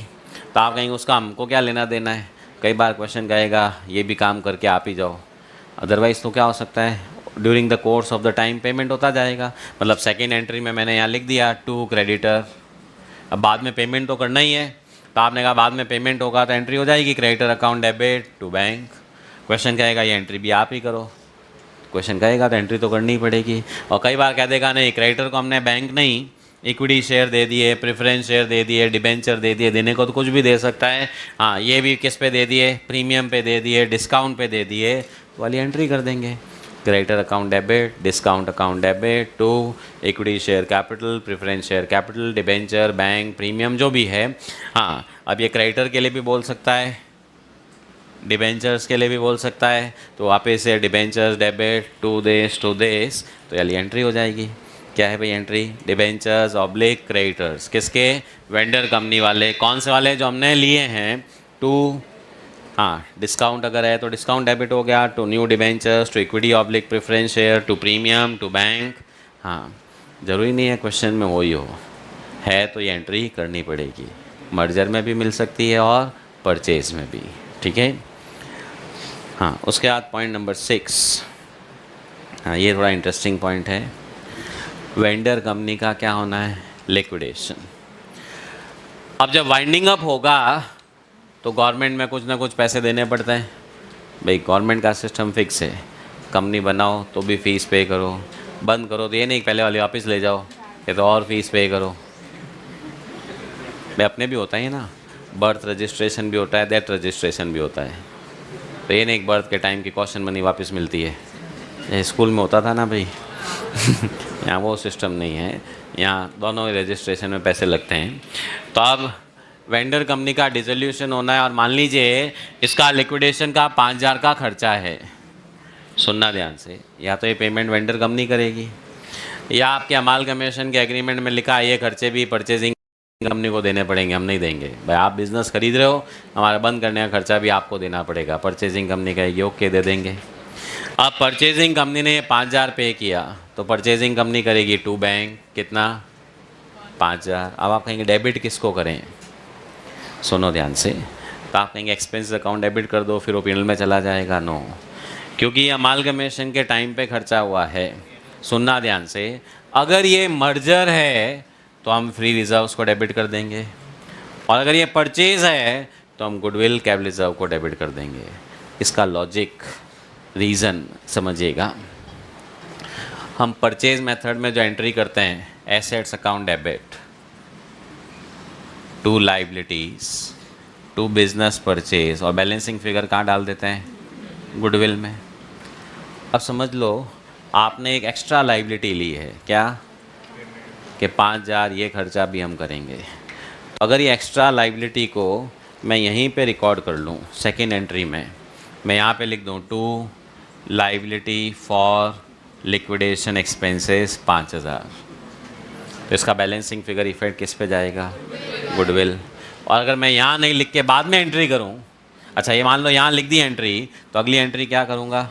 तो आप कहेंगे उसका हमको क्या लेना देना है। कई बार क्वेश्चन कहेगा ये भी काम करके आप ही जाओ, अदरवाइज़ तो क्या हो सकता है during the course of the time payment होता जाएगा। मतलब सेकेंड एंट्री में मैंने यहाँ लिख दिया टू क्रेडिटर, अब बाद में पेमेंट तो करना ही है, तो आपने कहा बाद में पेमेंट होगा तो एंट्री हो जाएगी creditor account debit to bank. Question कहेगा ये एंट्री भी आप ही करो, क्वेश्चन कहेगा तो एंट्री तो करनी ही पड़ेगी। और कई बार कह देगा नहीं क्रेडिटर को हमने बैंक नहीं इक्विटी शेयर दे दिए, प्रेफरेंस शेयर दे दिए, डिबेंचर दे दिए, देने को तो कुछ भी दे सकता है। हाँ, ये भी किस पे दे दिए, प्रीमियम पे दे दिए, डिस्काउंट पे दे दिए, तो वाली एंट्री कर देंगे creditor account debit, discount account debit to equity share capital, preference share capital, debenture, bank, premium जो भी है। हाँ, अब ये क्रेडिटर के लिए भी बोल सकता है, डिबेंचर्स के लिए भी बोल सकता है, तो वापस से डिबेंचर्स डेबिट टू दिस, तो यानी एंट्री हो जाएगी। क्या है भाई एंट्री, डिबेंचर्स ऑब्लिक क्रेडिटर्स, किसके, वेंडर कंपनी वाले, कौन से वाले जो हमने लिए हैं, टू, हाँ डिस्काउंट अगर है तो डिस्काउंट डेबिट हो गया, to new debentures, to equity oblique preference share, to premium, to bank. हाँ, ज़रूरी नहीं है क्वेश्चन में वही हो, है तो ये एंट्री करनी पड़ेगी, मर्जर में भी मिल सकती है और परचेज में भी, ठीक है। हाँ, उसके बाद पॉइंट नंबर 6, हाँ ये थोड़ा इंटरेस्टिंग पॉइंट है, वेंडर कंपनी का क्या होना है, लिक्विडेशन। अब जब वाइंडिंग अप होगा तो गवर्नमेंट में कुछ ना कुछ पैसे देने पड़ते हैं, भाई गवर्नमेंट का सिस्टम फिक्स है, कंपनी बनाओ तो भी फीस पे करो, बंद करो तो ये नहीं पहले वाले वापस ले जाओ, ये तो और फीस पे करो। भाई अपने भी होता है ना, बर्थ रजिस्ट्रेशन भी होता है, डेथ रजिस्ट्रेशन भी होता है, तो ये नहीं एक बर्थ के टाइम की कॉशन मनी वापस मिलती है, ये स्कूल में होता था ना भाई। यहाँ वो सिस्टम नहीं है, यहाँ दोनों रजिस्ट्रेशन में पैसे लगते हैं। तो अब वेंडर कंपनी का डिसोल्यूशन होना है और मान लीजिए इसका लिक्विडेशन का 5,000 का खर्चा है, सुनना ध्यान से, या तो ये पेमेंट वेंडर कंपनी करेगी या आपके अमालगमेशन के एग्रीमेंट में लिखा है ये खर्चे भी परचेजिंग कंपनी को देने पड़ेंगे, हम नहीं देंगे। भाई आप बिज़नेस खरीद रहे हो, हमारा बंद करने का खर्चा भी आपको देना पड़ेगा, परचेजिंग कंपनी कहेगी ओके दे देंगे। अब परचेजिंग कंपनी ने 5,000 पे किया तो परचेजिंग कंपनी करेगी टू बैंक, कितना, 5,000। अब आप कहेंगे डेबिट किसको करें, सुनो ध्यान से, तो आप कहेंगे एक्सपेंस अकाउंट डेबिट कर दो, फिर वो P&L में चला जाएगा, नो, क्योंकि ये अमालगमेशन के टाइम पे खर्चा हुआ है। सुनना ध्यान से, अगर ये मर्जर है तो हम फ्री रिजर्व्स को डेबिट कर देंगे, और अगर ये परचेज है तो हम गुडविल कैपिटल रिजर्व को डेबिट कर देंगे। इसका लॉजिक, रीज़न समझिएगा। हम परचेज मेथड में जो एंट्री करते हैं, assets account debit to liabilities to business purchase, और बैलेंसिंग फिगर कहाँ डाल देते हैं, गुडविल में। अब समझ लो आपने एक एक्स्ट्रा लाइबिलिटी ली है, क्या, कि 5,000 ये खर्चा भी हम करेंगे। तो अगर ये एक्स्ट्रा लाइबिलिटी को मैं यहीं पे रिकॉर्ड कर लूँ सेकेंड एंट्री में, मैं यहाँ पे लिख दूँ to liability for liquidation expenses 5,000, तो इसका बैलेंसिंग फिगर इफेक्ट किस पे जाएगा, गुडविल। और अगर मैं यहाँ नहीं लिख के बाद में एंट्री करूँ, अच्छा ये मान लो यहाँ लिख दी एंट्री, तो अगली एंट्री क्या करूँगा,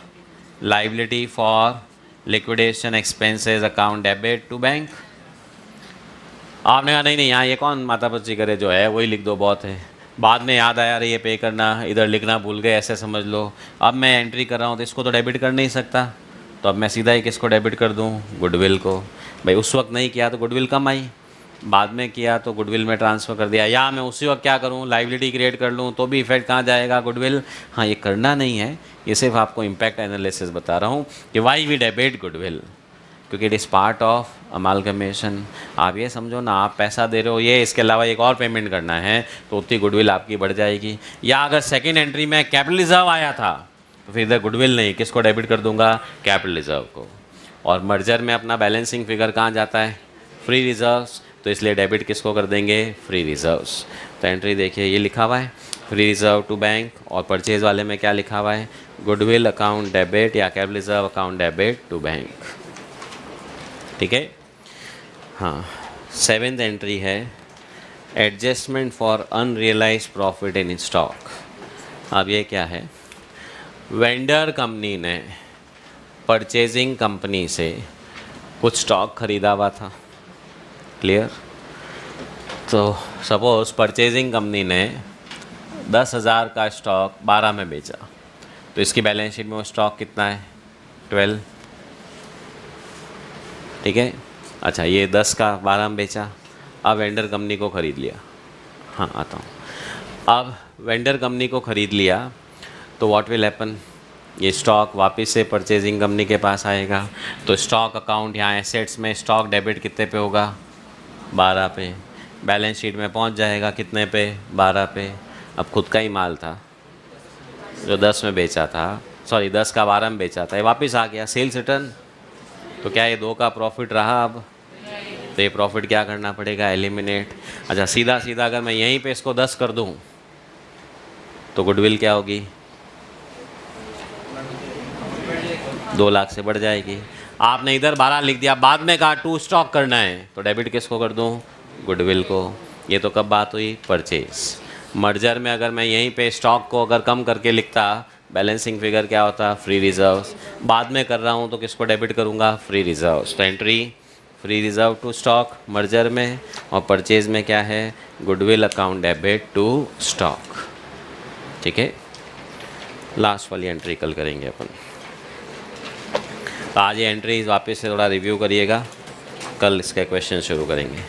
liability for liquidation expenses account debit to bank. आपने कहा नहीं यहाँ ये कौन माता पच्ची करे, जो है वही लिख दो, बहुत है, बाद में याद आया अरे ये पे करना, इधर लिखना भूल गए, ऐसे समझ लो। अब मैं एंट्री कर रहा हूँ तो इसको तो डेबिट कर नहीं सकता, तो अब मैं सीधा ही किसको डेबिट कर दूँ, गुडविल को। भाई उस वक्त नहीं किया तो गुडविल कम आई, बाद में किया तो गुडविल में ट्रांसफ़र कर दिया, या मैं उसी वक्त क्या करूँ, लाइबिलिटी क्रिएट कर लूँ तो भी इफेक्ट कहाँ जाएगा, गुडविल। हाँ, ये करना नहीं है, ये सिर्फ आपको इम्पैक्ट एनालिसिस बता रहा हूँ कि वाई वी डेबिट गुडविल, क्योंकि it is part of amalgamation. आप ये समझो ना, आप पैसा दे रहे हो, ये इसके अलावा एक और पेमेंट करना है तो उतनी गुडविल आपकी बढ़ जाएगी। या अगर सेकेंड एंट्री में कैपिटल रिजर्व आया था तो फिर इधर गुडविल नहीं, किसको डेबिट कर दूंगा, कैपिटल रिजर्व को। और मर्जर में अपना बैलेंसिंग फिगर कहाँ जाता है, फ्री रिजर्व्स, तो इसलिए डेबिट किसको कर देंगे, फ्री रिजर्व्स। तो एंट्री देखिए ये लिखा हुआ है फ्री रिजर्व टू बैंक, और परचेज वाले में क्या लिखा हुआ है, गुडविल अकाउंट डेबिट या capital reserve account debit to bank. ठीक है। हाँ, 7th एंट्री है adjustment for unrealise profit in stock. अब ये क्या है, वेंडर कंपनी ने परचेजिंग कंपनी से कुछ स्टॉक खरीदा हुआ था, क्लियर। तो सपोज़ परचेजिंग कंपनी ने 10,000 का स्टॉक 12 में बेचा, तो इसकी बैलेंस शीट में वो स्टॉक कितना है, 12। ठीक है। अच्छा, ये 10 का 12 में बेचा, अब वेंडर कंपनी को ख़रीद लिया। हाँ, आता हूँ। अब वेंडर कंपनी को ख़रीद लिया तो व्हाट विल हैपन, ये स्टॉक वापस से परचेजिंग कंपनी के पास आएगा। तो स्टॉक अकाउंट यहाँ एसेट्स में स्टॉक डेबिट कितने पे होगा, 12 पे। बैलेंस शीट में पहुँच जाएगा कितने पे, 12 पे। अब खुद का ही माल था जो 10 में बेचा था, सॉरी 10 का 12 में बेचा था, ये वापस आ गया सेल्स रिटर्न। तो क्या ये 2 का प्रॉफिट रहा अब, तो ये प्रॉफिट क्या करना पड़ेगा, एलिमिनेट। अच्छा, सीधा सीधा अगर मैं यहीं पे इसको 10 कर दूँ तो गुडविल क्या होगी, 2 लाख से बढ़ जाएगी। आपने इधर 12 लिख दिया, बाद में कहा टू स्टॉक करना है, तो डेबिट किसको कर दूँ, गुडविल को। ये तो कब बात हुई, परचेज। मर्जर में अगर मैं यहीं पे स्टॉक को अगर कम करके लिखता, बैलेंसिंग फिगर क्या होता, फ्री रिजर्व्स। बाद में कर रहा हूँ तो किसको डेबिट करूँगा, फ्री रिजर्व्स। तो entry free reserve to stock merger में, और परचेज में क्या है, goodwill account debit to stock. ठीक है। लास्ट वाली एंट्री कल करेंगे अपन। तो आज ये एंट्रीज वापस से थोड़ा रिव्यू करिएगा, कल इसके क्वेश्चन शुरू करेंगे।